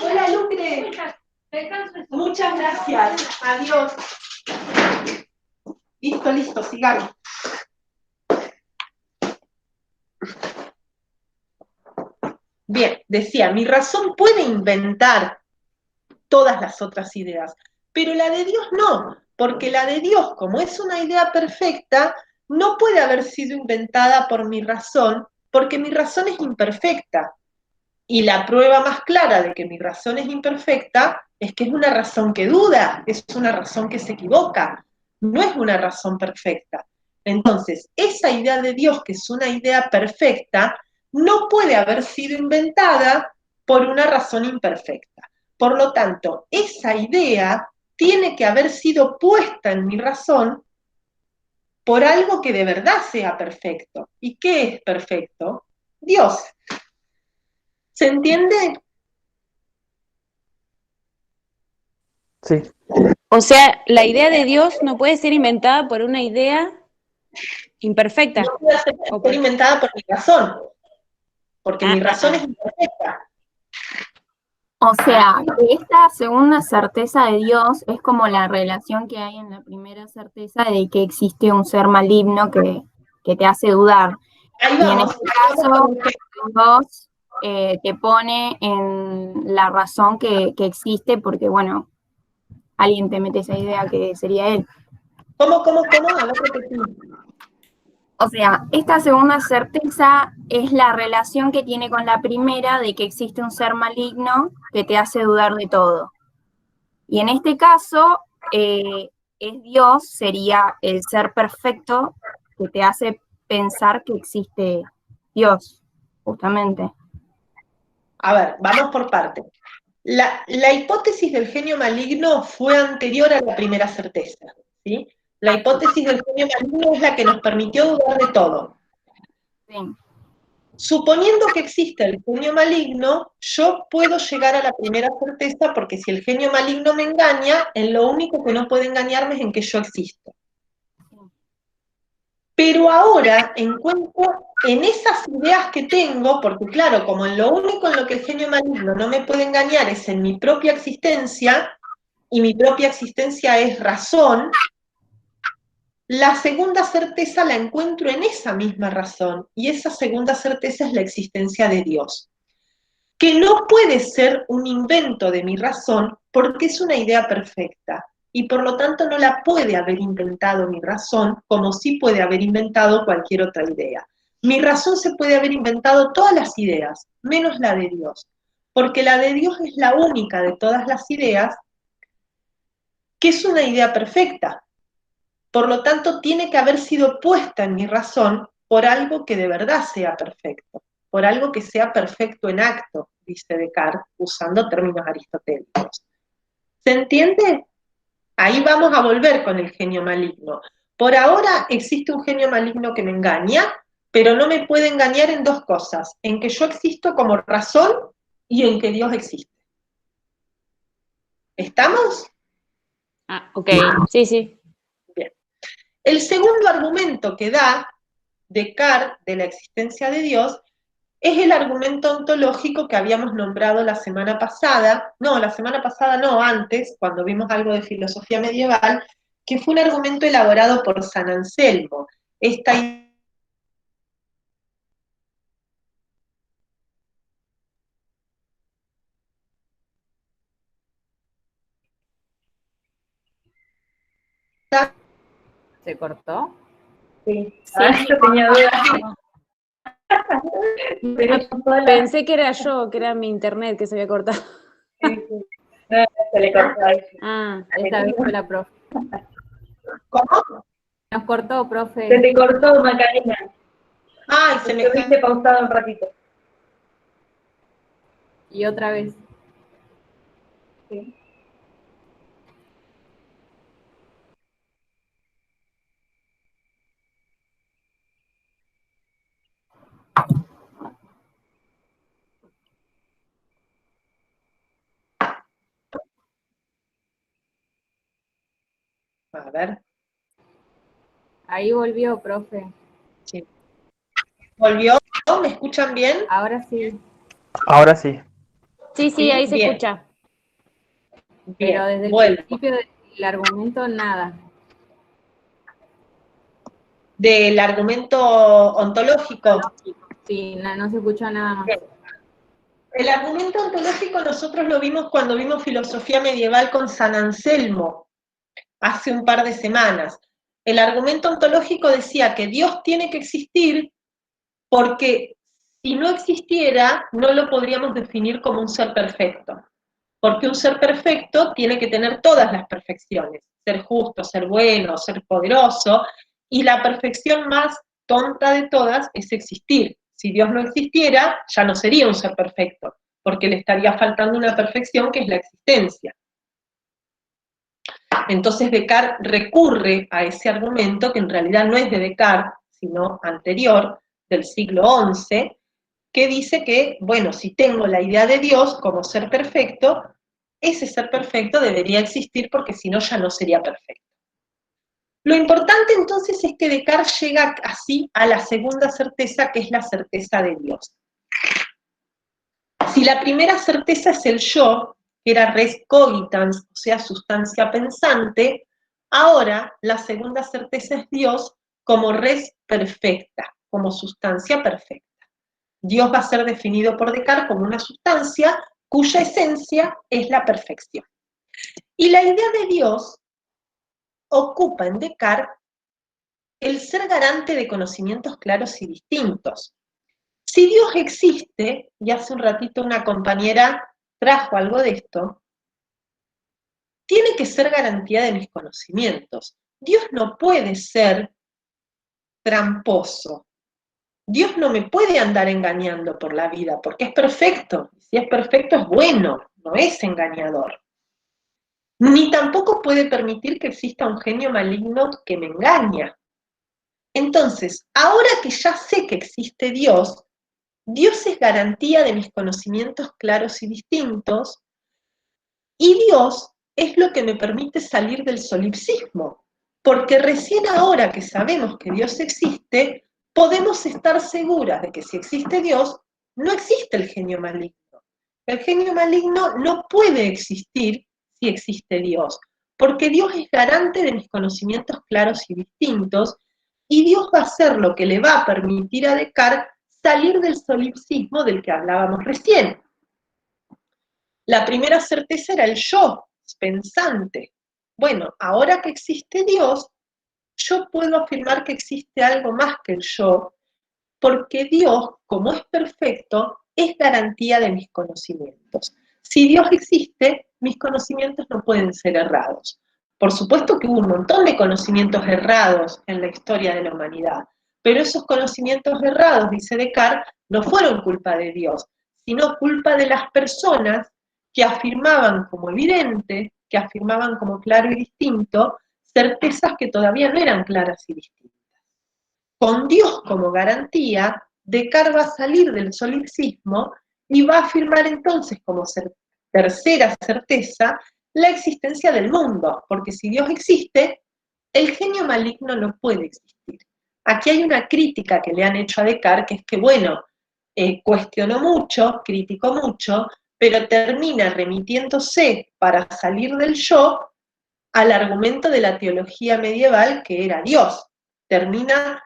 Hola, Lucre. Muchas gracias. Adiós. Listo, sigamos. Bien, decía, mi razón puede inventar todas las otras ideas, pero la de Dios no, porque la de Dios, como es una idea perfecta, no puede haber sido inventada por mi razón, porque mi razón es imperfecta. Y la prueba más clara de que mi razón es imperfecta es que es una razón que duda, es una razón que se equivoca, no es una razón perfecta. Entonces, esa idea de Dios, que es una idea perfecta, no puede haber sido inventada por una razón imperfecta. Por lo tanto, esa idea tiene que haber sido puesta en mi razón por algo que de verdad sea perfecto. ¿Y qué es perfecto? Dios. ¿Se entiende? Sí. O sea, la idea de Dios no puede ser inventada por una idea imperfecta. No puede ser experimentada por mi razón, porque mi razón es imperfecta. O sea, esta segunda certeza de Dios es como la relación que hay en la primera certeza de que existe un ser maligno que te hace dudar. Ahí Y en vamos. este caso, Dios te pone en la razón que existe porque, bueno, alguien te mete esa idea que sería él. ¿Cómo? A ver, repetí. O sea, esta segunda certeza es la relación que tiene con la primera de que existe un ser maligno que te hace dudar de todo. Y en este caso, es Dios, sería el ser perfecto que te hace pensar que existe Dios, justamente. A ver, vamos por parte. La hipótesis del genio maligno fue anterior a la primera certeza, ¿sí? La hipótesis del genio maligno es la que nos permitió dudar de todo. Sí. Suponiendo que existe el genio maligno, yo puedo llegar a la primera certeza porque si el genio maligno me engaña, en lo único que no puede engañarme es en que yo existo. Pero ahora encuentro en esas ideas que tengo, porque claro, como en lo único en lo que el genio maligno no me puede engañar es en mi propia existencia, y mi propia existencia es razón, la segunda certeza la encuentro en esa misma razón, y esa segunda certeza es la existencia de Dios, que no puede ser un invento de mi razón porque es una idea perfecta, y por lo tanto no la puede haber inventado mi razón como sí puede haber inventado cualquier otra idea. Mi razón se puede haber inventado todas las ideas, menos la de Dios, porque la de Dios es la única de todas las ideas que es una idea perfecta. Por lo tanto, tiene que haber sido puesta en mi razón por algo que de verdad sea perfecto, por algo que sea perfecto en acto, dice Descartes, usando términos aristotélicos. ¿Se entiende? Ahí vamos a volver con el genio maligno. Por ahora existe un genio maligno que me engaña, pero no me puede engañar en 2 cosas, en que yo existo como razón y en que Dios existe. ¿Estamos? Ok, sí. Bien. El segundo argumento que da Descartes de la existencia de Dios es el argumento ontológico que habíamos nombrado la semana pasada, antes, cuando vimos algo de filosofía medieval, que fue un argumento elaborado por San Anselmo. Esta ¿Se cortó? Sí, yo tenía dudas. Pensé que era yo, que era mi internet que se había cortado. Sí. No, se le cortó ahí. Esta vez fue la profe. ¿Cómo? Nos cortó, profe. Se te cortó, Macarena. Ay, se me estuviste pausado un ratito. Y otra vez. Sí. A ver, Ahí volvió, profe. sí. ¿Volvió? ¿Me escuchan bien? Ahora sí. Ahora sí. Sí, sí, ahí se Bien. escucha. Pero Bien, desde el vuelvo. principio del argumento, nada. Del argumento ontológico. Sí, no se escuchó nada más. El argumento ontológico nosotros lo vimos cuando vimos filosofía medieval con San Anselmo, hace un par de semanas. El argumento ontológico decía que Dios tiene que existir porque si no existiera, no lo podríamos definir como un ser perfecto. Porque un ser perfecto tiene que tener todas las perfecciones, ser justo, ser bueno, ser poderoso, y la perfección más tonta de todas es existir. Si Dios no existiera, ya no sería un ser perfecto, porque le estaría faltando una perfección que es la existencia. Entonces Descartes recurre a ese argumento, que en realidad no es de Descartes, sino anterior, del siglo XI, que dice que, bueno, si tengo la idea de Dios como ser perfecto, ese ser perfecto debería existir porque si no ya no sería perfecto. Lo importante entonces es que Descartes llega así a la segunda certeza, que es la certeza de Dios. Si la primera certeza es el yo, que era res cogitans, o sea, sustancia pensante, ahora la segunda certeza es Dios como res perfecta, como sustancia perfecta. Dios va a ser definido por Descartes como una sustancia cuya esencia es la perfección. Y la idea de Dios ocupa en Descartes el ser garante de conocimientos claros y distintos. Si Dios existe, y hace un ratito una compañera trajo algo de esto, tiene que ser garantía de mis conocimientos. Dios no puede ser tramposo. Dios no me puede andar engañando por la vida, porque es perfecto. Si es perfecto es bueno, no es engañador. Ni tampoco puede permitir que exista un genio maligno que me engaña. Entonces, ahora que ya sé que existe Dios, Dios es garantía de mis conocimientos claros y distintos, y Dios es lo que me permite salir del solipsismo, porque recién ahora que sabemos que Dios existe, podemos estar seguras de que si existe Dios, no existe el genio maligno. El genio maligno no puede existir si existe Dios, porque Dios es garante de mis conocimientos claros y distintos, y Dios va a ser lo que le va a permitir a Descartes salir del solipsismo del que hablábamos recién. La primera certeza era el yo, pensante. Bueno, ahora que existe Dios, yo puedo afirmar que existe algo más que el yo, porque Dios, como es perfecto, es garantía de mis conocimientos. Si Dios existe, mis conocimientos no pueden ser errados. Por supuesto que hubo un montón de conocimientos errados en la historia de la humanidad, pero esos conocimientos errados, dice Descartes, no fueron culpa de Dios, sino culpa de las personas que afirmaban como evidente, que afirmaban como claro y distinto, certezas que todavía no eran claras y distintas. Con Dios como garantía, Descartes va a salir del solipsismo y va a afirmar entonces como tercera certeza la existencia del mundo, porque si Dios existe, el genio maligno no puede existir. Aquí hay una crítica que le han hecho a Descartes, que es que, bueno, cuestionó mucho, criticó mucho, pero termina remitiéndose para salir del yo al argumento de la teología medieval que era Dios. Termina,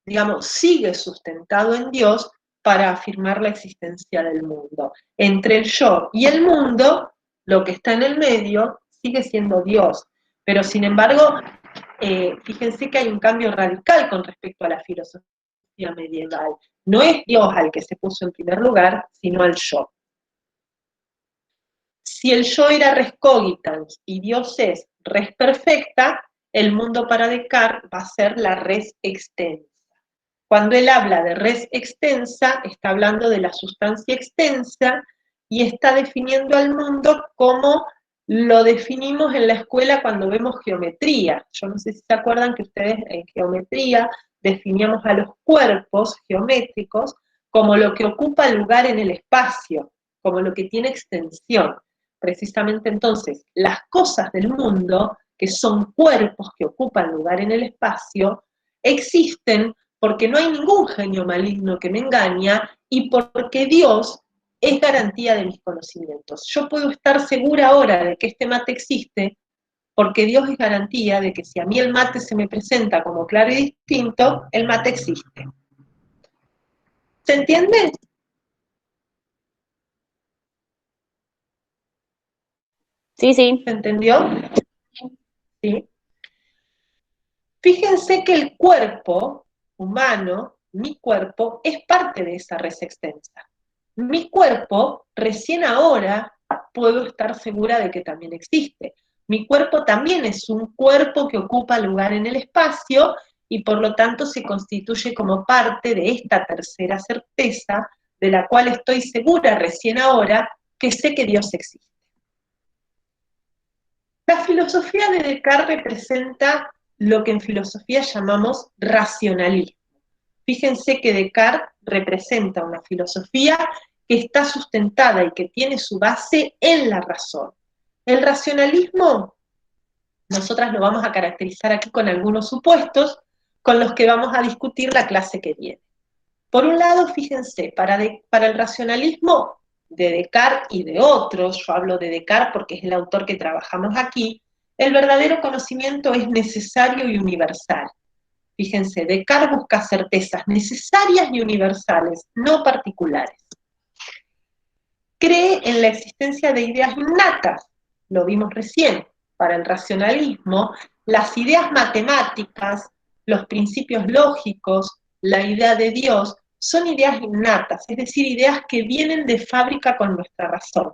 digamos, sigue sustentado en Dios para afirmar la existencia del mundo. Entre el yo y el mundo, lo que está en el medio sigue siendo Dios. Pero sin embargo, fíjense que hay un cambio radical con respecto a la filosofía medieval. No es Dios al que se puso en primer lugar, sino al yo. Si el yo era res cogitans y Dios es res perfecta, el mundo para Descartes va a ser la res extensa. Cuando él habla de res extensa, está hablando de la sustancia extensa y está definiendo al mundo como lo definimos en la escuela cuando vemos geometría. Yo no sé si se acuerdan que ustedes en geometría definíamos a los cuerpos geométricos como lo que ocupa lugar en el espacio, como lo que tiene extensión. Precisamente entonces, las cosas del mundo, que son cuerpos que ocupan lugar en el espacio, existen porque no hay ningún genio maligno que me engaña y porque Dios es garantía de mis conocimientos. Yo puedo estar segura ahora de que este mate existe porque Dios es garantía de que si a mí el mate se me presenta como claro y distinto, el mate existe. ¿Se entiende? Sí, sí. ¿Se entendió? ¿Sí? Fíjense que el cuerpo humano, mi cuerpo, es parte de esa res extensa. Mi cuerpo, recién ahora, puedo estar segura de que también existe. Mi cuerpo también es un cuerpo que ocupa lugar en el espacio y por lo tanto se constituye como parte de esta tercera certeza de la cual estoy segura recién ahora que sé que Dios existe. La filosofía de Descartes representa lo que en filosofía llamamos racionalismo. Fíjense que Descartes representa una filosofía que está sustentada y que tiene su base en la razón. El racionalismo, nosotras lo vamos a caracterizar aquí con algunos supuestos con los que vamos a discutir la clase que viene. Por un lado, fíjense, para el racionalismo de Descartes y de otros, yo hablo de Descartes porque es el autor que trabajamos aquí, el verdadero conocimiento es necesario y universal. Fíjense, Descartes busca certezas necesarias y universales, no particulares. Cree en la existencia de ideas innatas, lo vimos recién. Para el racionalismo, las ideas matemáticas, los principios lógicos, la idea de Dios, son ideas innatas, es decir, ideas que vienen de fábrica con nuestra razón,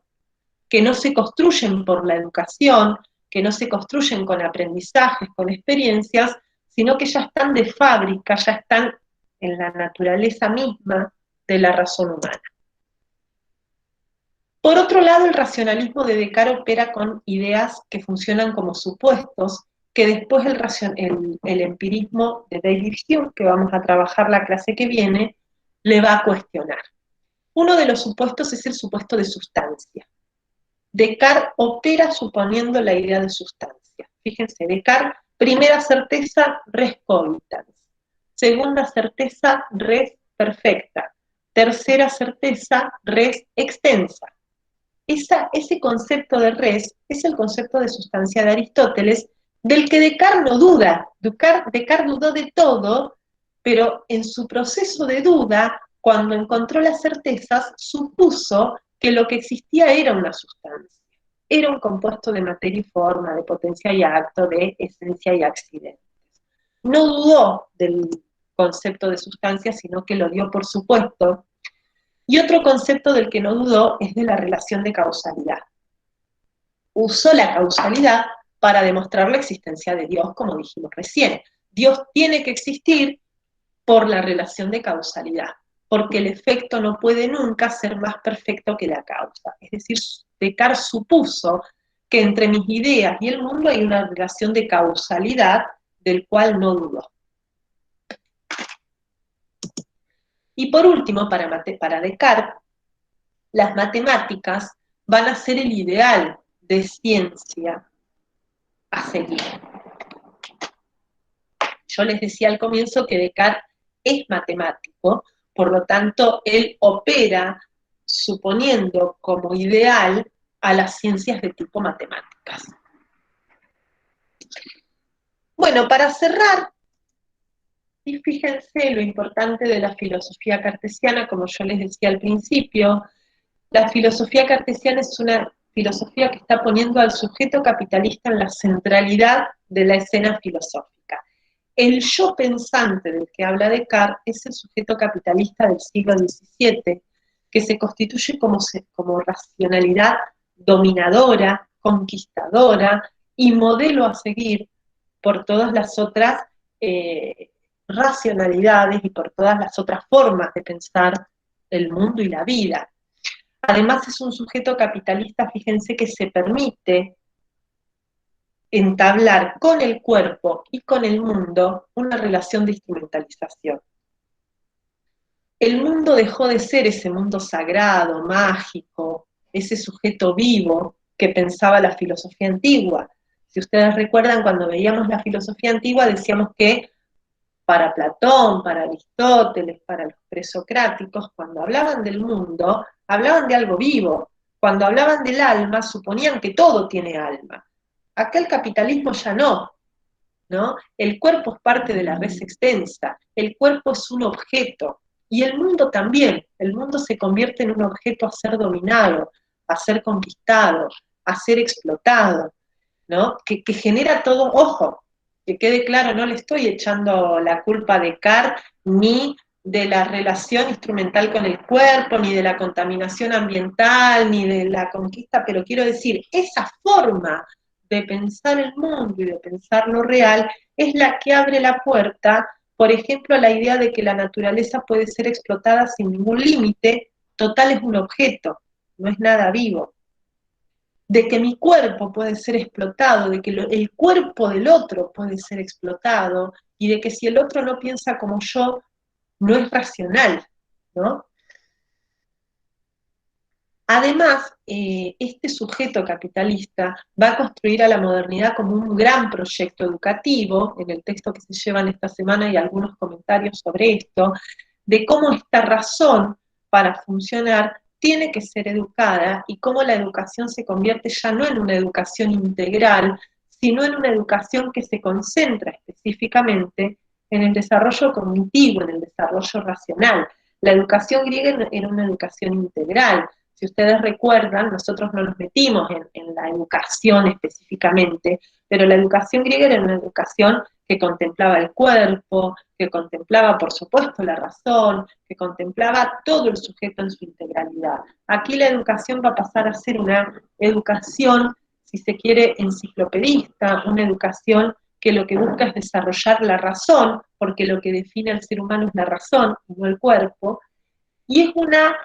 que no se construyen por la educación, que no se construyen con aprendizajes, con experiencias, sino que ya están de fábrica, ya están en la naturaleza misma de la razón humana. Por otro lado, el racionalismo de Descartes opera con ideas que funcionan como supuestos, que después el empirismo de David Hume, que vamos a trabajar la clase que viene, le va a cuestionar. Uno de los supuestos es el supuesto de sustancia. Descartes opera suponiendo la idea de sustancia. Fíjense, Descartes, primera certeza, res cogitans. Segunda certeza, res perfecta. Tercera certeza, res extensa. Ese concepto de res es el concepto de sustancia de Aristóteles, del que Descartes no duda. Descartes dudó de todo, pero en su proceso de duda, cuando encontró las certezas, supuso que lo que existía era una sustancia. Era un compuesto de materia y forma, de potencia y acto, de esencia y accidentes. No dudó del concepto de sustancia, sino que lo dio por supuesto. Y otro concepto del que no dudó es de la relación de causalidad. Usó la causalidad para demostrar la existencia de Dios, como dijimos recién. Dios tiene que existir por la relación de causalidad, porque el efecto no puede nunca ser más perfecto que la causa. Es decir, Descartes supuso que entre mis ideas y el mundo hay una relación de causalidad del cual no dudó. Y por último, para Descartes, las matemáticas van a ser el ideal de ciencia a seguir. Yo les decía al comienzo que Descartes es matemático, por lo tanto, él opera suponiendo como ideal a las ciencias de tipo matemáticas. Bueno, para cerrar, y fíjense lo importante de la filosofía cartesiana, como yo les decía al principio, la filosofía cartesiana es una filosofía que está poniendo al sujeto capitalista en la centralidad de la escena filosófica. El yo pensante del que habla Descartes es el sujeto capitalista del siglo XVII, que se constituye como racionalidad dominadora, conquistadora y modelo a seguir por todas las otras racionalidades y por todas las otras formas de pensar el mundo y la vida. Además es un sujeto capitalista, fíjense, que se permite entablar con el cuerpo y con el mundo una relación de instrumentalización. El mundo dejó de ser ese mundo sagrado, mágico, ese sujeto vivo que pensaba la filosofía antigua. Si ustedes recuerdan, cuando veíamos la filosofía antigua decíamos que para Platón, para Aristóteles, para los presocráticos, cuando hablaban del mundo, hablaban de algo vivo. Cuando hablaban del alma, suponían que todo tiene alma. Acá el capitalismo ya no, ¿no? El cuerpo es parte de la res extensa, el cuerpo es un objeto, y el mundo también. El mundo se convierte en un objeto a ser dominado, a ser conquistado, a ser explotado, ¿no? Que genera todo, ojo, que quede claro, no le estoy echando la culpa de Descartes, ni de la relación instrumental con el cuerpo, ni de la contaminación ambiental, ni de la conquista, pero quiero decir, esa forma de pensar el mundo y de pensar lo real es la que abre la puerta, por ejemplo, a la idea de que la naturaleza puede ser explotada sin ningún límite, total es un objeto, no es nada vivo. De que mi cuerpo puede ser explotado, de que el cuerpo del otro puede ser explotado, y de que si el otro no piensa como yo, no es racional, ¿no? Además, este sujeto capitalista va a construir a la modernidad como un gran proyecto educativo. En el texto que se llevan esta semana hay algunos comentarios sobre esto, de cómo esta razón para funcionar tiene que ser educada y cómo la educación se convierte ya no en una educación integral, sino en una educación que se concentra específicamente en el desarrollo cognitivo, en el desarrollo racional. La educación griega era una educación integral. Si ustedes recuerdan, nosotros no nos metimos en la educación específicamente, pero la educación griega era una educación que contemplaba el cuerpo, que contemplaba, por supuesto, la razón, que contemplaba todo el sujeto en su integralidad. Aquí la educación va a pasar a ser una educación, si se quiere, enciclopedista, una educación que lo que busca es desarrollar la razón, porque lo que define al ser humano es la razón, no el cuerpo, y es una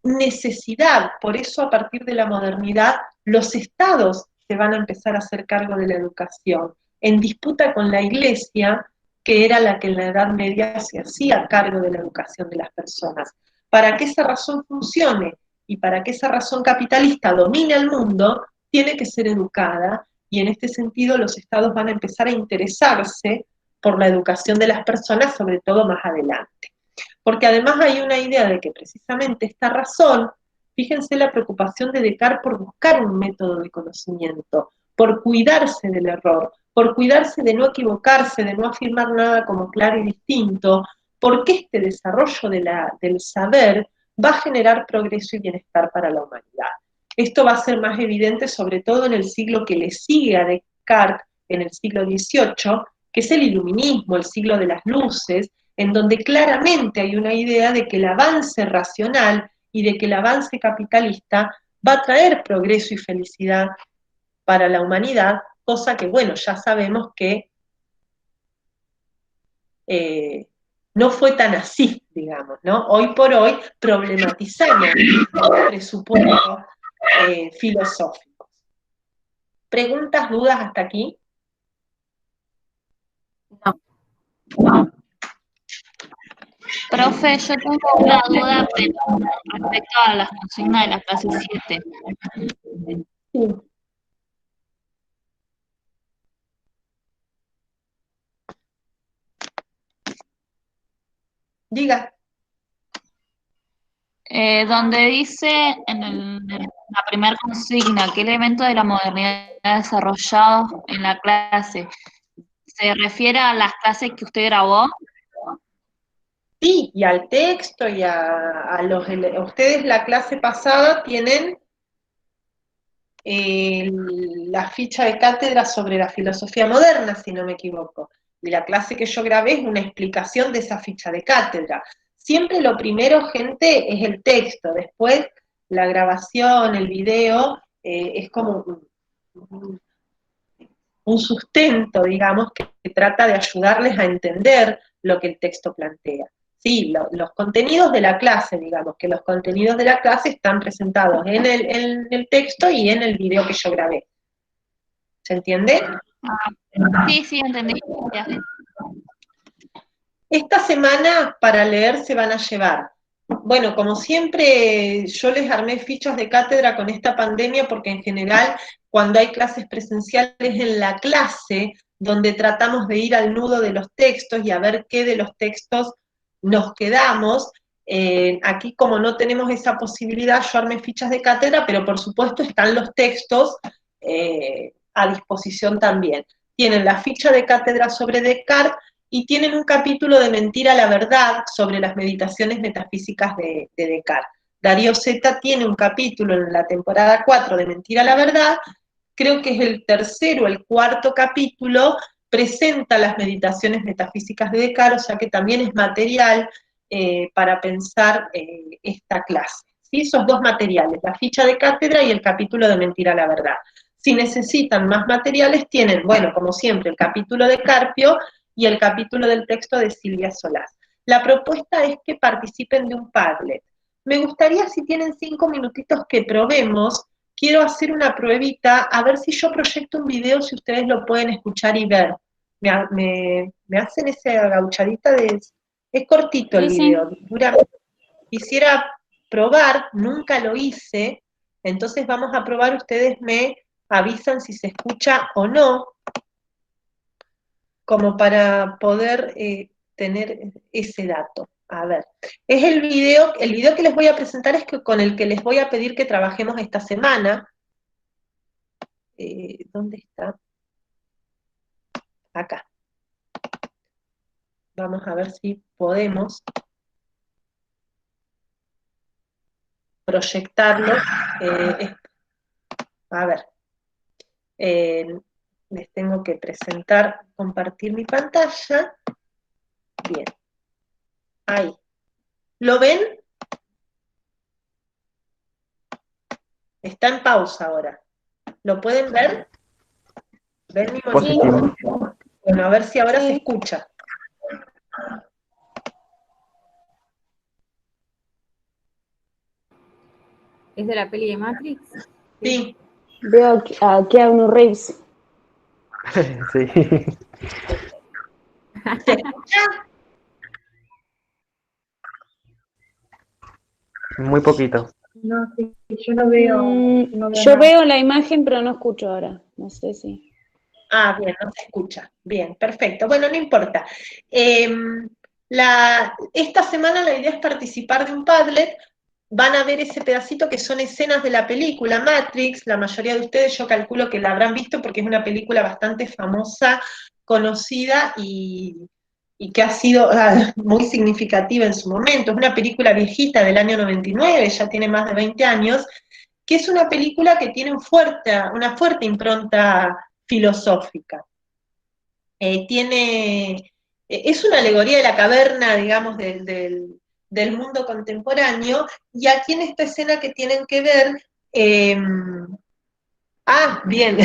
necesidad. Por eso, a partir de la modernidad, los estados se van a empezar a hacer cargo de la educación, en disputa con la Iglesia, que era la que en la Edad Media se hacía cargo de la educación de las personas. Para que esa razón funcione y para que esa razón capitalista domine el mundo, tiene que ser educada, y en este sentido los estados van a empezar a interesarse por la educación de las personas, sobre todo más adelante. Porque además hay una idea de que precisamente esta razón, fíjense la preocupación de Descartes por buscar un método de conocimiento, por cuidarse del error, por cuidarse de no equivocarse, de no afirmar nada como claro y distinto, porque este desarrollo del saber va a generar progreso y bienestar para la humanidad. Esto va a ser más evidente sobre todo en el siglo que le sigue a Descartes, en el siglo XVIII, que es el iluminismo, el siglo de las luces, en donde claramente hay una idea de que el avance racional y de que el avance capitalista va a traer progreso y felicidad para la humanidad, cosa que, bueno, ya sabemos que no fue tan así, digamos, ¿no? Hoy por hoy problematizamos los presupuestos filosóficos. ¿Preguntas, dudas hasta aquí? No. Profe, yo tengo una duda respecto a las consignas de la clase 7. Sí. Diga. Donde dice en la primera consigna que el evento de la modernidad desarrollado en la clase, ¿se refiere a las clases que usted grabó? Sí, y al texto y a ustedes la clase pasada tienen la ficha de cátedra sobre la filosofía moderna, si no me equivoco. Y la clase que yo grabé es una explicación de esa ficha de cátedra. Siempre lo primero, gente, es el texto, después la grabación, el video, es como un sustento, digamos, que trata de ayudarles a entender lo que el texto plantea. sí, los contenidos de la clase, digamos, que los contenidos de la clase están presentados en el texto y en el video que yo grabé. ¿Se entiende? Sí, sí, entendí. Ya. Esta semana para leer se van a llevar. Bueno, como siempre, yo les armé fichas de cátedra con esta pandemia porque en general cuando hay clases presenciales en la clase, donde tratamos de ir al nudo de los textos y a ver qué de los textos nos quedamos, aquí como no tenemos esa posibilidad, yo armé fichas de cátedra, pero por supuesto están los textos a disposición también. Tienen la ficha de cátedra sobre Descartes, y tienen un capítulo de Mentira a la Verdad sobre las meditaciones metafísicas de Descartes. Darío Zeta tiene un capítulo en la temporada 4 de Mentira a la Verdad, creo que es el tercero o el cuarto capítulo, presenta las meditaciones metafísicas de Descartes, o sea que también es material para pensar esta clase. ¿Sí? Esos dos materiales, la ficha de cátedra y el capítulo de Mentira a la Verdad. Si necesitan más materiales, tienen, bueno, como siempre, el capítulo de Carpio, y el capítulo del texto de Silvia Solás. La propuesta es que participen de un Padlet. Me gustaría, si tienen 5 minutitos, que probemos. Quiero hacer una pruebita, a ver si yo proyecto un video, si ustedes lo pueden escuchar y ver. ¿Me hacen esa gauchadita de...? Es cortito el video, dura... Quisiera probar, nunca lo hice, entonces vamos a probar, ustedes me avisan si se escucha o no, como para poder tener ese dato. A ver, es el video que les voy a presentar es con el que les voy a pedir que trabajemos esta semana. ¿Dónde está? Acá. Vamos a ver si podemos proyectarlo. A ver. Les tengo que presentar, compartir mi pantalla. Bien. Ahí. ¿Lo ven? Está en pausa ahora. ¿Lo pueden ver? ¿Ven mi monitor? Bueno, a ver si ahora se escucha. ¿Es de la peli de Matrix? Sí. Veo a Keanu Reeves. Sí. ¿Se escucha? Muy poquito. No, sí, yo no veo. No veo Yo nada. veo la imagen, pero no escucho ahora. No sé si. Ah, bien, no se escucha. Bien, perfecto. Bueno, no importa. Esta semana la idea es participar de un Padlet. Van a ver ese pedacito que son escenas de la película Matrix. La mayoría de ustedes yo calculo que la habrán visto porque es una película bastante famosa, conocida y que ha sido muy significativa en su momento. Es una película viejita del año 99, ya tiene más de 20 años, que es una película que tiene una fuerte impronta filosófica. Es una alegoría de la caverna, digamos, del mundo contemporáneo, y aquí en esta escena que tienen que ver, bien,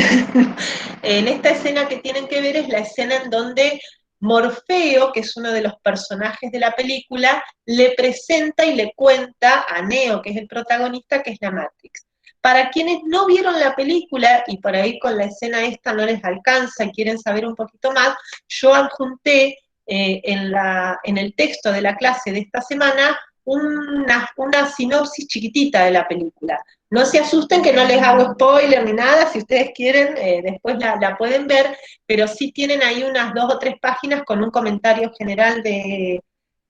en esta escena que tienen que ver es la escena en donde Morfeo, que es uno de los personajes de la película, le presenta y le cuenta a Neo, que es el protagonista, que es la Matrix. Para quienes no vieron la película, y por ahí con la escena esta no les alcanza y quieren saber un poquito más, yo adjunté en el texto de la clase de esta semana una sinopsis chiquitita de la película. No se asusten que no les hago spoiler ni nada, si ustedes quieren después la pueden ver, pero sí tienen ahí unas 2 o 3 páginas con un comentario general de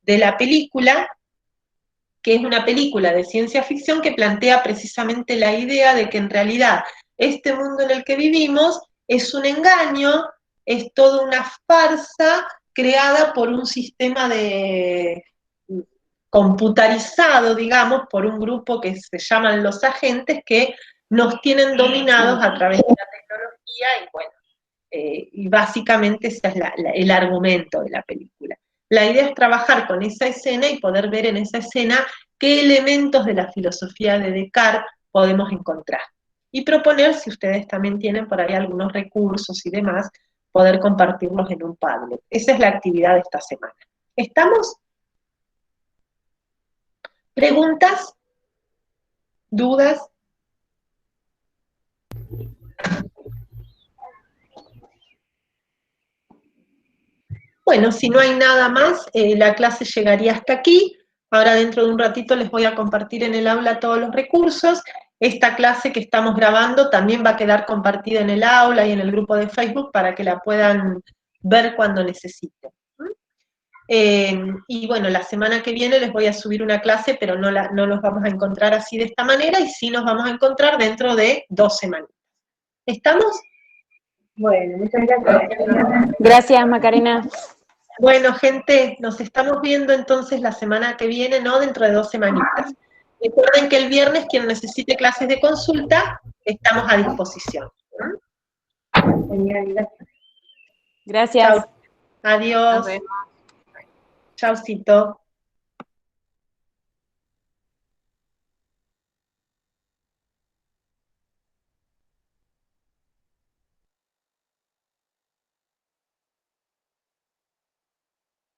la película, que es una película de ciencia ficción que plantea precisamente la idea de que en realidad este mundo en el que vivimos es un engaño, es toda una farsa creada por un sistema computarizado, digamos, por un grupo que se llaman los agentes, que nos tienen dominados a través de la tecnología, y bueno, y básicamente ese es el argumento de la película. La idea es trabajar con esa escena y poder ver en esa escena qué elementos de la filosofía de Descartes podemos encontrar. Y proponer, si ustedes también tienen por ahí algunos recursos y demás, poder compartirlos en un Padlet. Esa es la actividad de esta semana. ¿Estamos? ¿Preguntas? ¿Dudas? Bueno, si no hay nada más, la clase llegaría hasta aquí. Ahora dentro de un ratito les voy a compartir en el aula todos los recursos. Esta clase que estamos grabando también va a quedar compartida en el aula y en el grupo de Facebook para que la puedan ver cuando necesiten. Y bueno, la semana que viene les voy a subir una clase, pero no los vamos a encontrar así de esta manera, y sí nos vamos a encontrar dentro de 2 semanas. ¿Estamos? Bueno, muchas gracias. Gracias, Macarena. Bueno, gente, nos estamos viendo entonces la semana que viene, no dentro de 2 semanitas. Recuerden que el viernes, quien necesite clases de consulta, estamos a disposición. Genial, gracias. Gracias. Chao. Adiós. Chaucito.